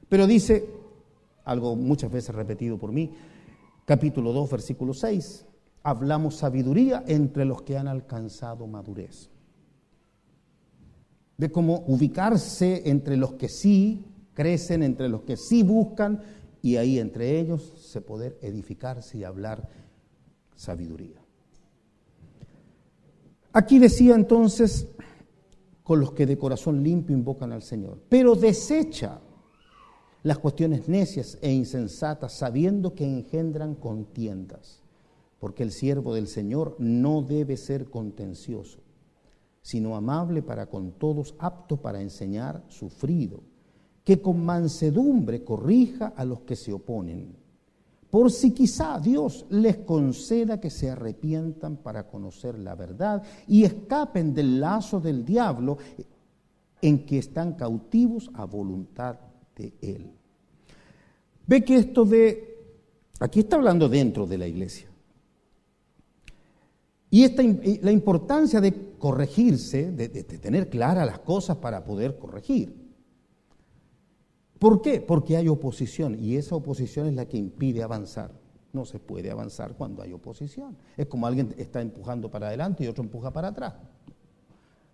Pero dice, algo muchas veces repetido por mí, capítulo 2, versículo 6, hablamos sabiduría entre los que han alcanzado madurez. De cómo ubicarse entre los que sí crecen, entre los que sí buscan, y ahí entre ellos se poder edificarse y hablar sabiduría. Aquí decía entonces, con los que de corazón limpio invocan al Señor, pero desecha las cuestiones necias e insensatas, sabiendo que engendran contiendas, porque el siervo del Señor no debe ser contencioso, sino amable para con todos, apto para enseñar, sufrido, que con mansedumbre corrija a los que se oponen, por si quizá Dios les conceda que se arrepientan para conocer la verdad y escapen del lazo del diablo en que están cautivos a voluntad de Él. Ve que aquí está hablando dentro de la iglesia. Y la importancia de corregirse, de tener claras las cosas para poder corregir. ¿Por qué? Porque hay oposición y esa oposición es la que impide avanzar. No se puede avanzar cuando hay oposición. Es como alguien está empujando para adelante y otro empuja para atrás.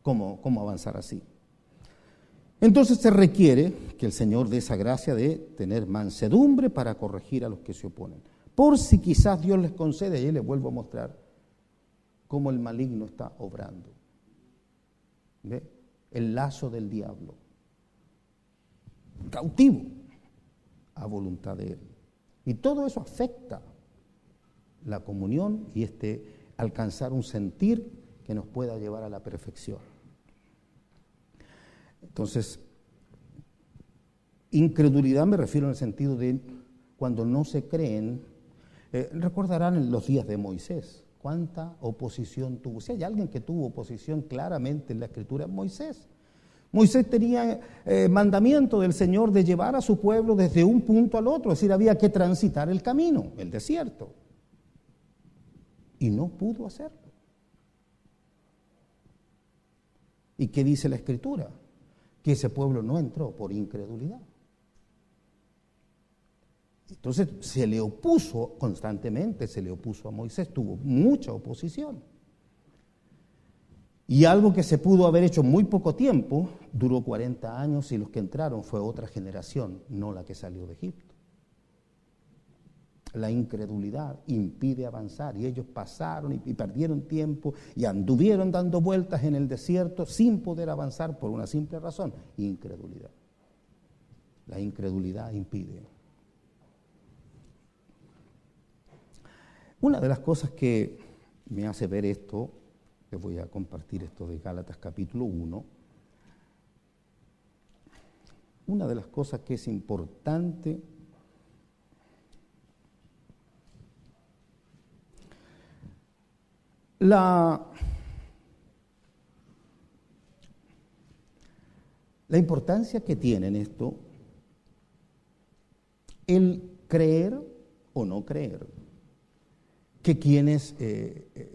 ¿Cómo avanzar así? Entonces se requiere que el Señor dé esa gracia de tener mansedumbre para corregir a los que se oponen. Por si quizás Dios les concede, y les vuelvo a mostrar cómo el maligno está obrando. ¿Ve? El lazo del diablo. Cautivo a voluntad de Él. Y todo eso afecta la comunión y alcanzar un sentir que nos pueda llevar a la perfección. Entonces, incredulidad me refiero en el sentido de cuando no se creen. Recordarán en los días de Moisés, cuánta oposición tuvo. Si hay alguien que tuvo oposición claramente en la Escritura, es Moisés. Moisés tenía mandamiento del Señor de llevar a su pueblo desde un punto al otro, es decir, había que transitar el camino, el desierto. Y no pudo hacerlo. ¿Y qué dice la Escritura? Que ese pueblo no entró por incredulidad. Entonces se le opuso constantemente, se le opuso a Moisés, tuvo mucha oposición. Y algo que se pudo haber hecho en muy poco tiempo, duró 40 años y los que entraron fue otra generación, no la que salió de Egipto. La incredulidad impide avanzar y ellos pasaron y perdieron tiempo y anduvieron dando vueltas en el desierto sin poder avanzar por una simple razón, incredulidad. La incredulidad impide. Una de las cosas que me hace ver esto, les voy a compartir esto de Gálatas capítulo 1, una de las cosas que es importante la importancia que tiene en esto el creer o no creer que quienes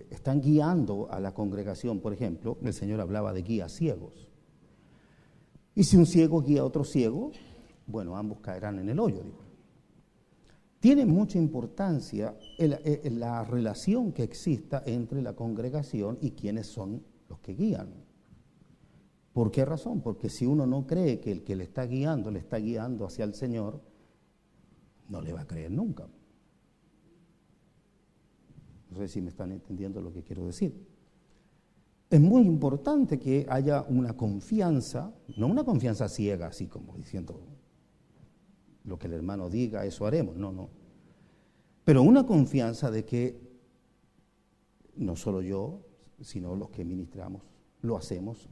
están guiando a la congregación, por ejemplo, el Señor hablaba de guías ciegos. Y si un ciego guía a otro ciego, bueno, ambos caerán en el hoyo, digo. Tiene mucha importancia la relación que exista entre la congregación y quienes son los que guían. ¿Por qué razón? Porque si uno no cree que el que le está guiando hacia el Señor, no le va a creer nunca. No sé si me están entendiendo lo que quiero decir. Es muy importante que haya una confianza, no una confianza ciega, así como diciendo lo que el hermano diga, eso haremos, no. Pero una confianza de que no solo yo, sino los que ministramos, lo hacemos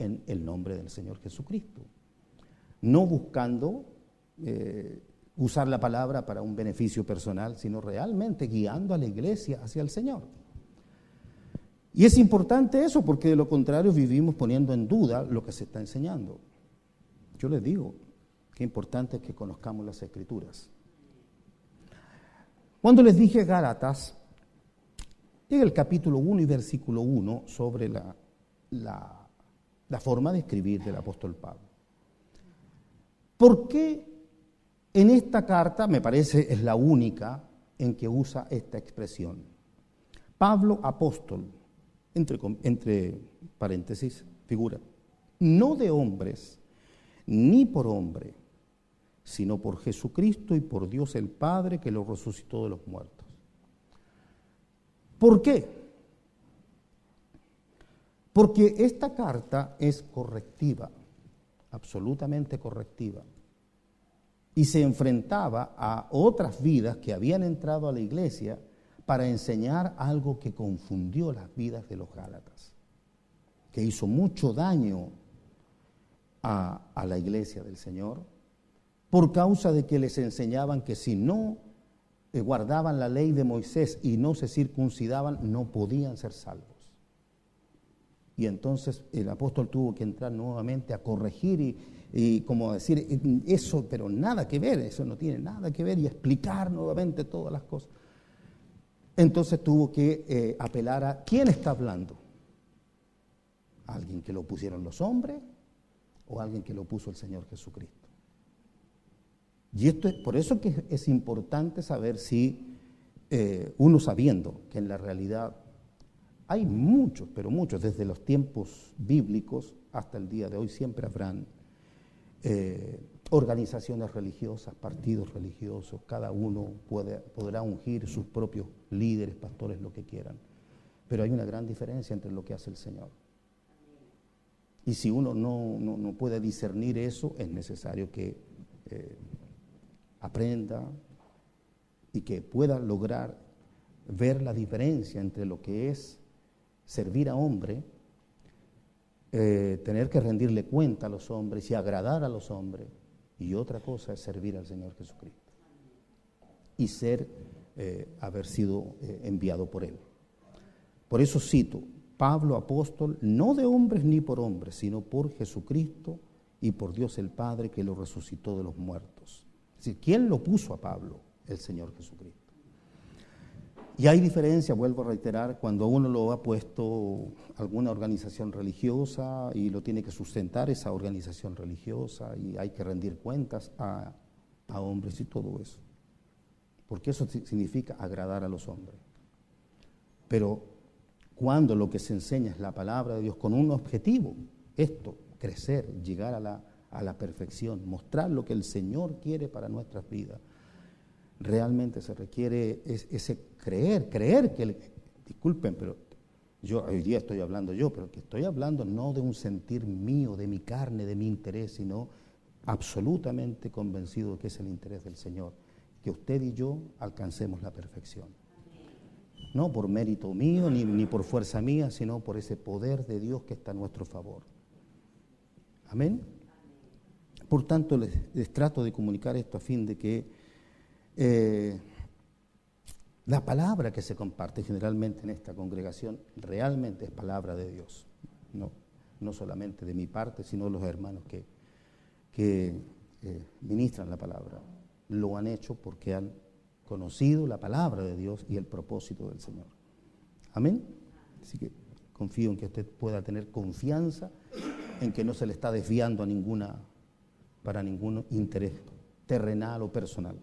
en el nombre del Señor Jesucristo. No buscando usar la palabra para un beneficio personal, sino realmente guiando a la iglesia hacia el Señor. Y es importante eso, porque de lo contrario vivimos poniendo en duda lo que se está enseñando. Yo les digo, qué importante es que conozcamos las Escrituras. Cuando les dije Gálatas, en el capítulo 1 y versículo 1, sobre la forma de escribir del apóstol Pablo. ¿Por qué en esta carta, me parece, es la única en que usa esta expresión? Pablo, apóstol, entre paréntesis, figura, no de hombres, ni por hombre, sino por Jesucristo y por Dios el Padre que lo resucitó de los muertos. ¿Por qué? Porque esta carta es correctiva, absolutamente correctiva. Y se enfrentaba a otras vidas que habían entrado a la iglesia para enseñar algo que confundió las vidas de los Gálatas, que hizo mucho daño a la iglesia del Señor, por causa de que les enseñaban que si no guardaban la ley de Moisés y no se circuncidaban, no podían ser salvos. Y entonces el apóstol tuvo que entrar nuevamente a corregir y como decir, eso, pero nada que ver, eso no tiene nada que ver, y explicar nuevamente todas las cosas. Entonces tuvo que apelar a ¿quién está hablando? ¿Alguien que lo pusieron los hombres o alguien que lo puso el Señor Jesucristo? Y esto es por eso que es importante saber si uno sabiendo que en la realidad hay muchos, pero muchos, desde los tiempos bíblicos hasta el día de hoy siempre habrán organizaciones religiosas, partidos religiosos, cada uno podrá ungir sus propios líderes, pastores, lo que quieran. Pero hay una gran diferencia entre lo que hace el Señor. Y si uno no puede discernir eso, es necesario que aprenda y que pueda lograr ver la diferencia entre lo que es servir a hombre, tener que rendirle cuenta a los hombres y agradar a los hombres, y otra cosa es servir al Señor Jesucristo y haber sido enviado por Él. Por eso cito, Pablo, apóstol, no de hombres ni por hombres, sino por Jesucristo y por Dios el Padre que lo resucitó de los muertos. Es decir, ¿quién lo puso a Pablo? El Señor Jesucristo. Y hay diferencia, vuelvo a reiterar, cuando uno lo ha puesto alguna organización religiosa y lo tiene que sustentar esa organización religiosa y hay que rendir cuentas a hombres y todo eso. Porque eso significa agradar a los hombres. Pero cuando lo que se enseña es la palabra de Dios con un objetivo, crecer, llegar a la perfección, mostrar lo que el Señor quiere para nuestras vidas, realmente se requiere ese creer que, disculpen, pero yo hoy día estoy hablando pero que estoy hablando no de un sentir mío, de mi carne, de mi interés, sino absolutamente convencido de que es el interés del Señor, que usted y yo alcancemos la perfección. No por mérito mío, ni por fuerza mía, sino por ese poder de Dios que está a nuestro favor. Amén. Por tanto, les trato de comunicar esto a fin de que la palabra que se comparte generalmente en esta congregación realmente es palabra de Dios, no solamente de mi parte, sino los hermanos que ministran la palabra. Lo han hecho porque han conocido la palabra de Dios y el propósito del Señor. Amén. Así que confío en que usted pueda tener confianza en que no se le está desviando para ningún interés terrenal o personal.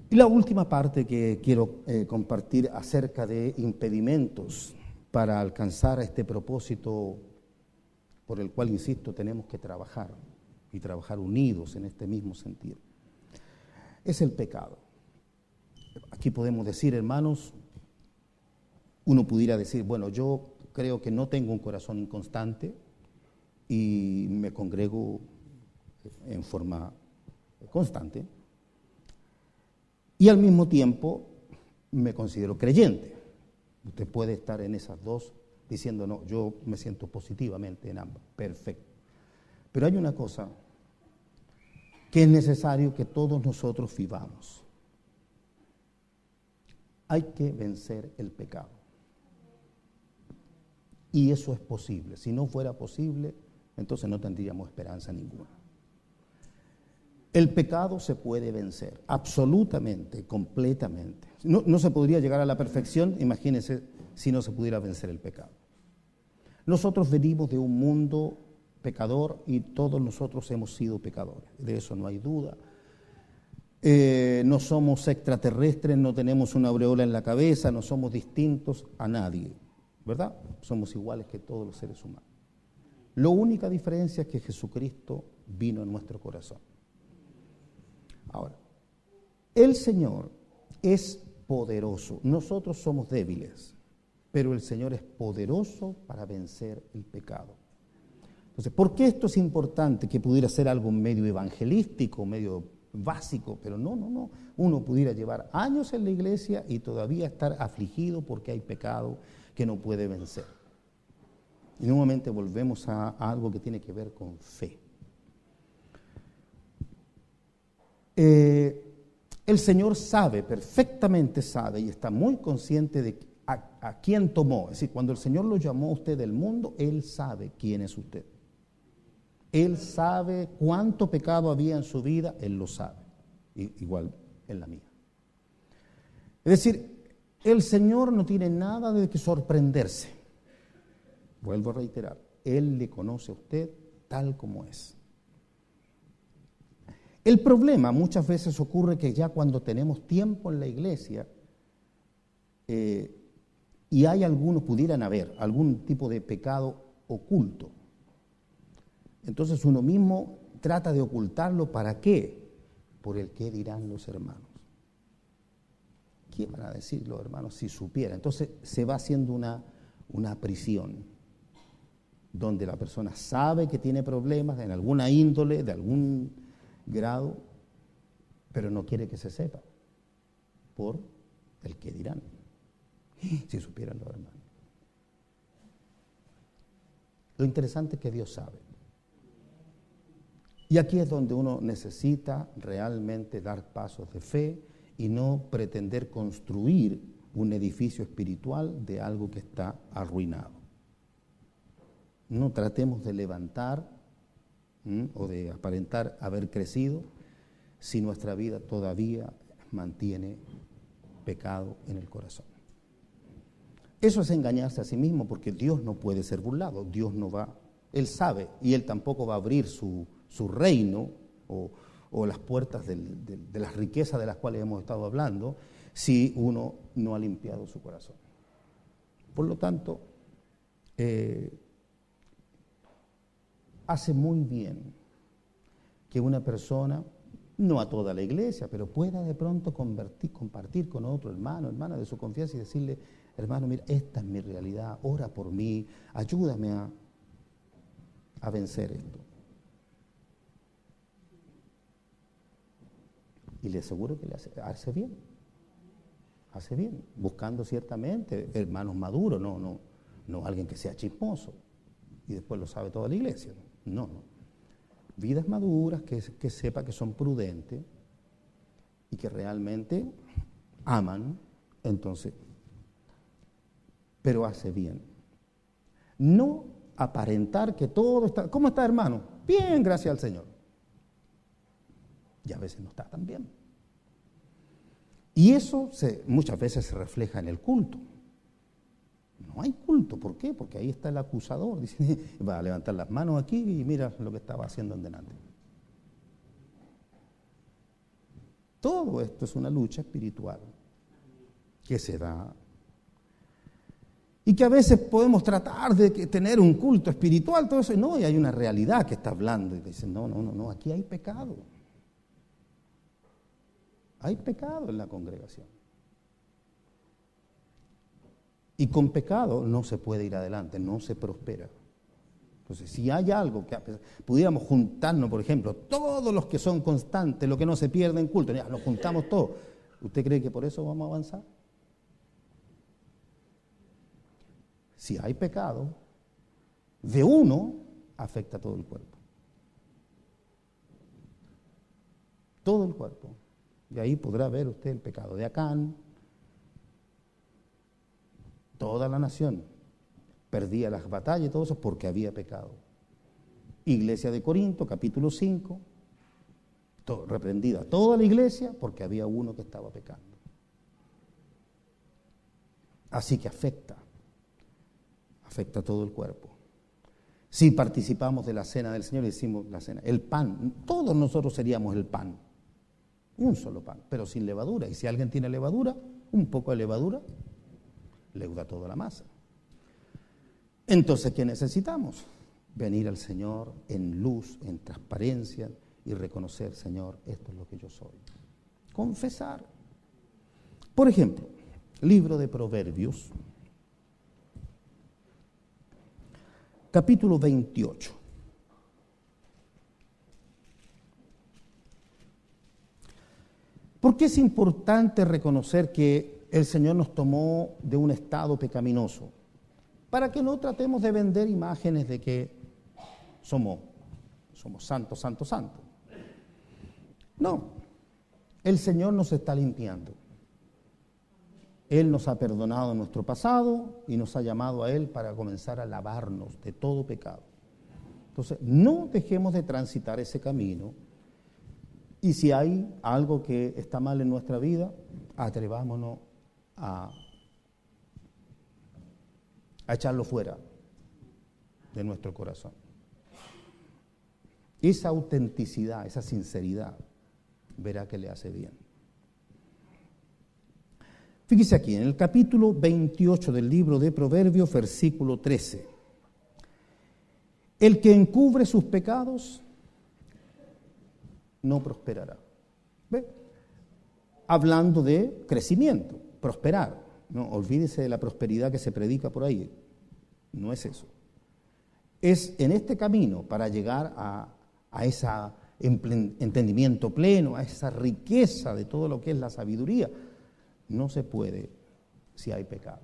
Y la última parte que quiero compartir acerca de impedimentos para alcanzar este propósito por el cual, insisto, tenemos que trabajar y trabajar unidos en este mismo sentido, es el pecado. Aquí podemos decir, hermanos, uno pudiera decir, bueno, yo creo que no tengo un corazón inconstante y me congrego en forma constante. Y al mismo tiempo me considero creyente. Usted puede estar en esas dos diciendo, no, yo me siento positivamente en ambas. Perfecto. Pero hay una cosa que es necesario que todos nosotros vivamos. Hay que vencer el pecado. Y eso es posible. Si no fuera posible, entonces no tendríamos esperanza ninguna. El pecado se puede vencer, absolutamente, completamente. No se podría llegar a la perfección, imagínense, si no se pudiera vencer el pecado. Nosotros venimos de un mundo pecador y todos nosotros hemos sido pecadores, de eso no hay duda. No somos extraterrestres, no tenemos una aureola en la cabeza, no somos distintos a nadie, ¿verdad? Somos iguales que todos los seres humanos. La única diferencia es que Jesucristo vino en nuestro corazón. Ahora, el Señor es poderoso, nosotros somos débiles, pero el Señor es poderoso para vencer el pecado. Entonces, ¿por qué esto es importante? Que pudiera ser algo medio evangelístico, medio básico, pero no. Uno pudiera llevar años en la iglesia y todavía estar afligido porque hay pecado que no puede vencer. Y nuevamente volvemos a algo que tiene que ver con fe. El Señor sabe, perfectamente sabe, y está muy consciente de a quién tomó. Es decir, cuando el Señor lo llamó a usted del mundo, Él sabe quién es usted. Él sabe cuánto pecado había en su vida, Él lo sabe, igual en la mía. Es decir, el Señor no tiene nada de que sorprenderse. Vuelvo a reiterar, Él le conoce a usted tal como es. El problema muchas veces ocurre que ya cuando tenemos tiempo en la iglesia y hay algunos, pudieran haber algún tipo de pecado oculto, entonces uno mismo trata de ocultarlo. ¿Para qué? Por el qué dirán los hermanos. ¿Qué van a decir los hermanos si supieran? Entonces se va haciendo una prisión, donde la persona sabe que tiene problemas en alguna índole, de algún grado, pero no quiere que se sepa, por el qué dirán, si supieran los hermanos. Lo interesante es que Dios sabe. Y aquí es donde uno necesita realmente dar pasos de fe y no pretender construir un edificio espiritual de algo que está arruinado. No tratemos de levantar o de aparentar haber crecido si nuestra vida todavía mantiene pecado en el corazón. Eso es engañarse a sí mismo, porque Dios no puede ser burlado. Dios no va, Él sabe, y Él tampoco va a abrir su reino o las puertas de las riquezas de las cuales hemos estado hablando si uno no ha limpiado su corazón. Por lo tanto, hace muy bien que una persona, no a toda la iglesia, pero pueda de pronto compartir con otro hermano, hermana de su confianza y decirle: hermano, mira, esta es mi realidad, ora por mí, ayúdame a vencer esto. Y le aseguro que hace bien, buscando ciertamente hermanos maduros, no alguien que sea chismoso y después lo sabe toda la iglesia. No. Vidas maduras que sepa que son prudentes y que realmente aman, entonces, pero hace bien. No aparentar que todo está... ¿Cómo está, hermano? Bien, gracias al Señor. Y a veces no está tan bien. Y eso muchas veces se refleja en el culto. No hay culto, ¿por qué? Porque ahí está el acusador, dice, va a levantar las manos aquí y mira lo que estaba haciendo en delante. Todo esto es una lucha espiritual que se da y que a veces podemos tratar de tener un culto espiritual, todo eso, no, y hay una realidad que está hablando y dice, no, aquí hay pecado. Hay pecado en la congregación. Y con pecado no se puede ir adelante, no se prospera. Entonces, si hay algo que pudiéramos juntarnos, por ejemplo, todos los que son constantes, los que no se pierden en culto, ya, nos juntamos todos, ¿usted cree que por eso vamos a avanzar? Si hay pecado, de uno afecta a todo el cuerpo. Todo el cuerpo. Y ahí podrá ver usted el pecado de Acán. Toda la nación perdía las batallas y todo eso porque había pecado. Iglesia de Corinto, capítulo 5, reprendida toda la iglesia porque había uno que estaba pecando. Así que afecta a todo el cuerpo. Si participamos de la cena del Señor, decimos la cena, el pan, todos nosotros seríamos el pan, un solo pan, pero sin levadura. Y si alguien tiene levadura, un poco de levadura leuda toda la masa. Entonces, ¿qué necesitamos? Venir al Señor en luz, en transparencia y reconocer, Señor, esto es lo que yo soy. Confesar. Por ejemplo, libro de Proverbios, capítulo 28. ¿Por qué es importante reconocer que el Señor nos tomó de un estado pecaminoso? Para que no tratemos de vender imágenes de que somos santos, santos, santos. No, el Señor nos está limpiando. Él nos ha perdonado nuestro pasado y nos ha llamado a Él para comenzar a lavarnos de todo pecado. Entonces, no dejemos de transitar ese camino. Y si hay algo que está mal en nuestra vida, atrevámonos a echarlo fuera de nuestro corazón. Esa autenticidad, esa sinceridad, verá que le hace bien. Fíjese aquí, en el capítulo 28 del libro de Proverbios, versículo 13. El que encubre sus pecados no prosperará. ¿Ve? Hablando de crecimiento, prosperar. No olvídese de la prosperidad que se predica por ahí. No es eso. Es en este camino para llegar a ese entendimiento pleno, a esa riqueza de todo lo que es la sabiduría. No se puede si hay pecado.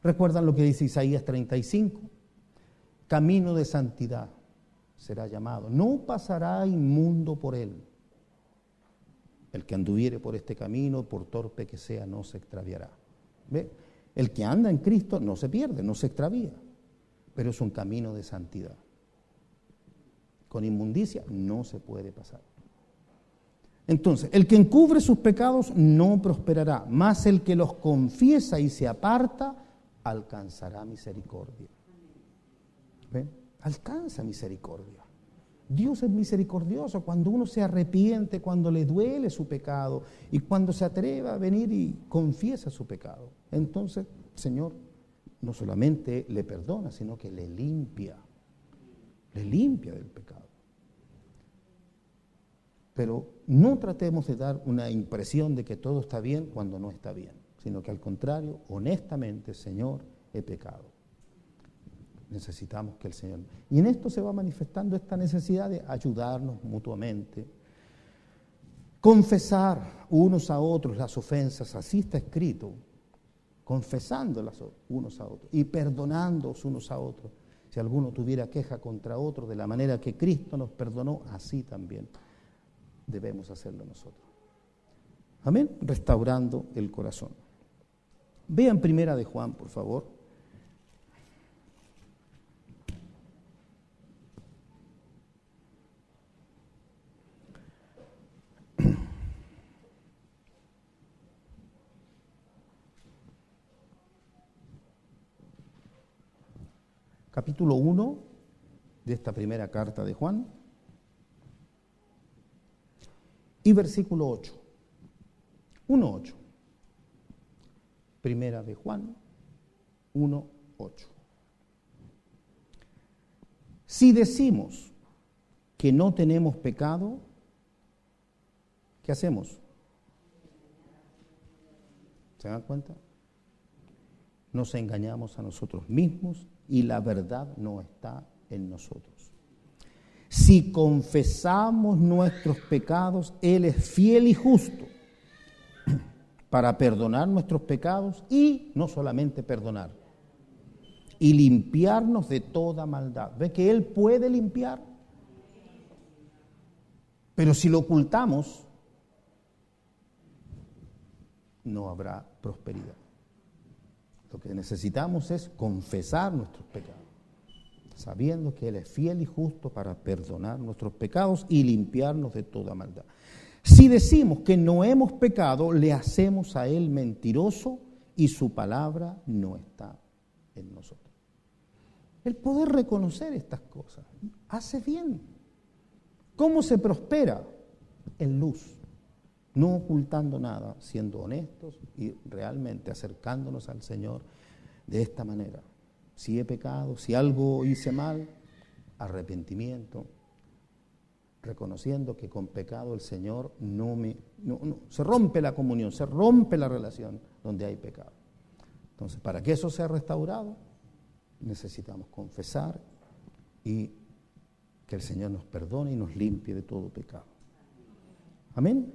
¿Recuerdan lo que dice Isaías 35? Camino de santidad será llamado. No pasará inmundo por él. El que anduviere por este camino, por torpe que sea, no se extraviará. ¿Ve? El que anda en Cristo no se pierde, no se extravía, pero es un camino de santidad. Con inmundicia no se puede pasar. Entonces, el que encubre sus pecados no prosperará, mas el que los confiesa y se aparta alcanzará misericordia. ¿Ve? Alcanza misericordia. Dios es misericordioso cuando uno se arrepiente, cuando le duele su pecado y cuando se atreve a venir y confiesa su pecado. Entonces, Señor no solamente le perdona, sino que le limpia del pecado. Pero no tratemos de dar una impresión de que todo está bien cuando no está bien, sino que al contrario, honestamente, Señor, he pecado. Necesitamos que el Señor... Y en esto se va manifestando esta necesidad de ayudarnos mutuamente, confesar unos a otros las ofensas, así está escrito, confesándolas unos a otros y perdonándoos unos a otros. Si alguno tuviera queja contra otro, de la manera que Cristo nos perdonó, así también debemos hacerlo nosotros. Amén. Restaurando el corazón. Vean Primera de Juan, por favor. Capítulo 1 de esta primera carta de Juan y versículo 8. 1:8. Primera de Juan 1:8. Si decimos que no tenemos pecado, ¿qué hacemos? ¿Se dan cuenta? Nos engañamos a nosotros mismos y la verdad no está en nosotros. Si confesamos nuestros pecados, Él es fiel y justo para perdonar nuestros pecados y no solamente perdonar, y limpiarnos de toda maldad. ¿Ve que Él puede limpiar? Pero si lo ocultamos, no habrá prosperidad. Lo que necesitamos es confesar nuestros pecados, sabiendo que Él es fiel y justo para perdonar nuestros pecados y limpiarnos de toda maldad. Si decimos que no hemos pecado, le hacemos a Él mentiroso y su palabra no está en nosotros. El poder reconocer estas cosas hace bien. ¿Cómo se prospera? En luz. No ocultando nada, siendo honestos y realmente acercándonos al Señor de esta manera. Si he pecado, si algo hice mal, arrepentimiento, reconociendo que con pecado el Señor se rompe la comunión, se rompe la relación donde hay pecado. Entonces, para que eso sea restaurado, necesitamos confesar y que el Señor nos perdone y nos limpie de todo pecado. Amén.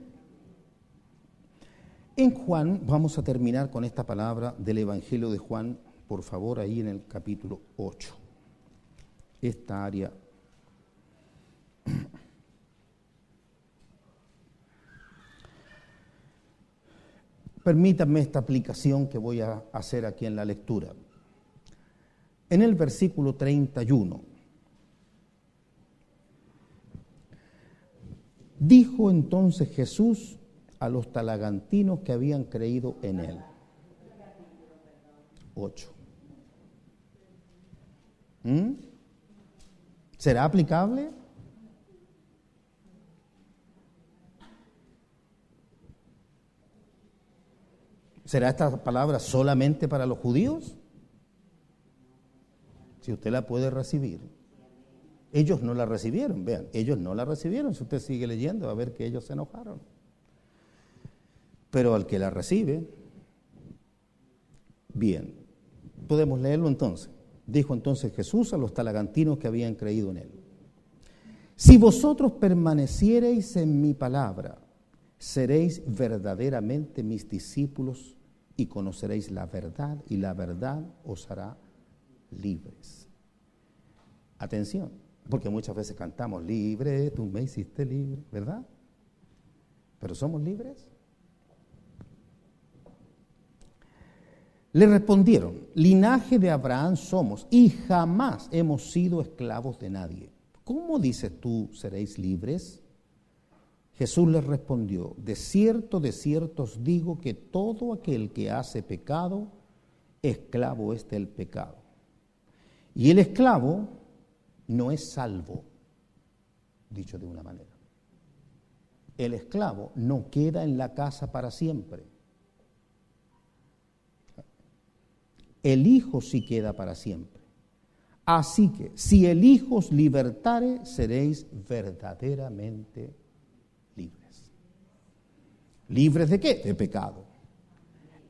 En Juan, vamos a terminar con esta palabra del Evangelio de Juan, por favor, ahí en el capítulo 8. Esta área. Permítanme esta aplicación que voy a hacer aquí en la lectura. En el versículo 31, dijo entonces Jesús a los talagantinos que habían creído en él. 8. ¿Será aplicable? ¿Será esta palabra solamente para los judíos? Si usted la puede recibir. Ellos no la recibieron, vean, ellos no la recibieron. Si usted sigue leyendo, va a ver que ellos se enojaron. Pero al que la recibe, bien. Podemos leerlo entonces. Dijo entonces Jesús a los talagantinos que habían creído en él: si vosotros permaneciereis en mi palabra, seréis verdaderamente mis discípulos y conoceréis la verdad, y la verdad os hará libres. Atención, porque muchas veces cantamos: libre, tú me hiciste libre, ¿verdad? ¿Pero somos libres? Le respondieron: linaje de Abraham somos y jamás hemos sido esclavos de nadie. ¿Cómo dices tú, seréis libres? Jesús les respondió: de cierto os digo que todo aquel que hace pecado, esclavo es del pecado. Y el esclavo no es salvo, dicho de una manera. El esclavo no queda en la casa para siempre. El Hijo sí queda para siempre. Así que, si el Hijo os libertare, seréis verdaderamente libres. ¿Libres de qué? De pecado.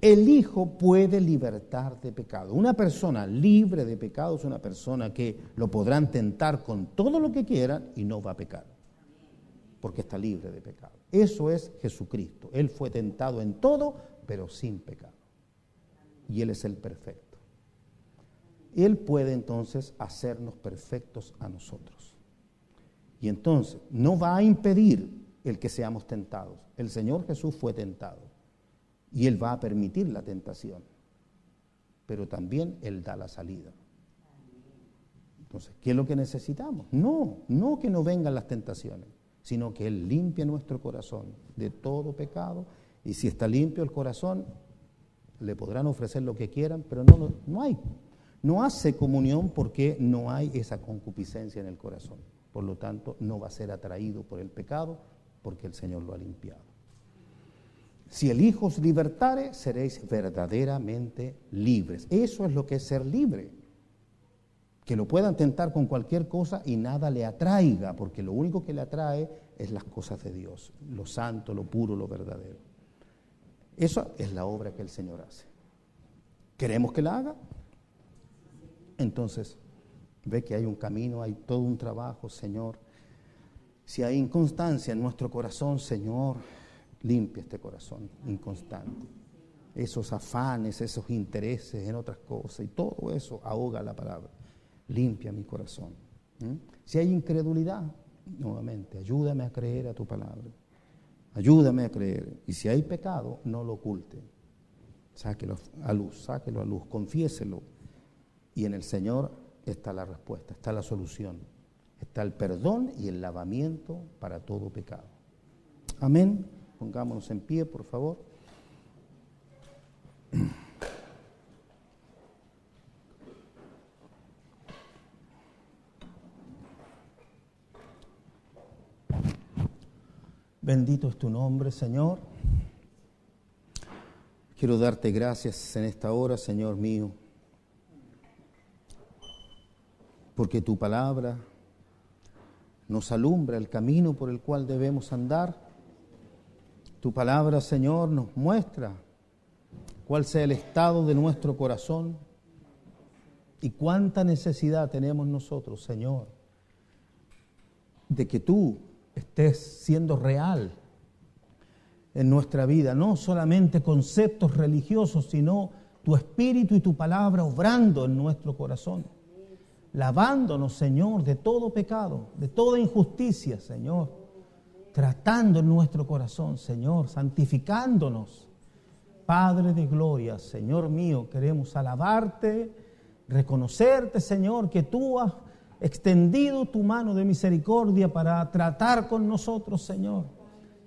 El Hijo puede libertar de pecado. Una persona libre de pecado es una persona que lo podrán tentar con todo lo que quieran y no va a pecar, porque está libre de pecado. Eso es Jesucristo. Él fue tentado en todo, pero sin pecado. Y Él es el perfecto. Él puede entonces hacernos perfectos a nosotros. Y entonces no va a impedir el que seamos tentados. El Señor Jesús fue tentado y Él va a permitir la tentación, pero también Él da la salida. Entonces, ¿qué es lo que necesitamos? No que no vengan las tentaciones, sino que Él limpie nuestro corazón de todo pecado, y si está limpio el corazón, le podrán ofrecer lo que quieran, pero no hace comunión porque no hay esa concupiscencia en el corazón. Por lo tanto, no va a ser atraído por el pecado porque el Señor lo ha limpiado. Si el Hijo os libertare, seréis verdaderamente libres. Eso es lo que es ser libre. Que lo puedan tentar con cualquier cosa y nada le atraiga, porque lo único que le atrae es las cosas de Dios, lo santo, lo puro, lo verdadero. Eso es la obra que el Señor hace. ¿Queremos que la haga? Entonces, ve que hay un camino, hay todo un trabajo, Señor. Si hay inconstancia en nuestro corazón, Señor, limpia este corazón inconstante. Esos afanes, esos intereses en otras cosas y todo eso ahoga la palabra. Limpia mi corazón. Si hay incredulidad, nuevamente, ayúdame a creer a tu palabra. Ayúdame a creer. Y si hay pecado, no lo oculte. Sáquelo a luz, confiéselo. Y en el Señor está la respuesta, está la solución. Está el perdón y el lavamiento para todo pecado. Amén. Pongámonos en pie, por favor. Bendito es tu nombre, Señor. Quiero darte gracias en esta hora, Señor mío, porque tu palabra nos alumbra el camino por el cual debemos andar. Tu palabra, Señor, nos muestra cuál sea el estado de nuestro corazón. Y cuánta necesidad tenemos nosotros, Señor, de que tú estés siendo real en nuestra vida, no solamente conceptos religiosos, sino tu Espíritu y tu palabra obrando en nuestro corazón, lavándonos, Señor, de todo pecado, de toda injusticia, Señor, tratando en nuestro corazón, Señor, santificándonos. Padre de gloria, Señor mío, queremos alabarte, reconocerte, Señor, que tú has extendido tu mano de misericordia para tratar con nosotros, Señor,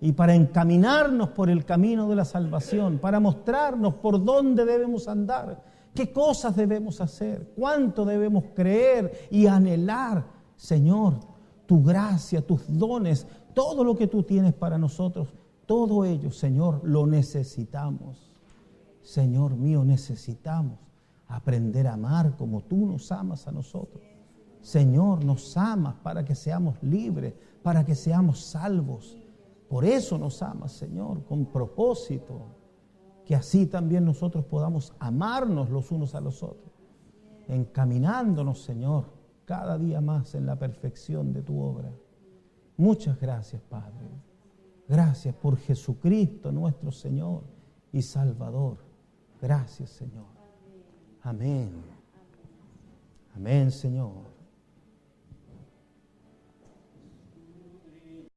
y para encaminarnos por el camino de la salvación, para mostrarnos por dónde debemos andar, qué cosas debemos hacer, cuánto debemos creer y anhelar, Señor, tu gracia, tus dones, todo lo que tú tienes para nosotros, todo ello, Señor, lo necesitamos. Señor mío, necesitamos aprender a amar como tú nos amas a nosotros. Señor, nos amas para que seamos libres, para que seamos salvos. Por eso nos amas, Señor, con propósito, que así también nosotros podamos amarnos los unos a los otros, encaminándonos, Señor, cada día más en la perfección de tu obra. Muchas gracias, Padre. Gracias por Jesucristo, nuestro Señor y Salvador. Gracias, Señor. Amén. Amén, Señor.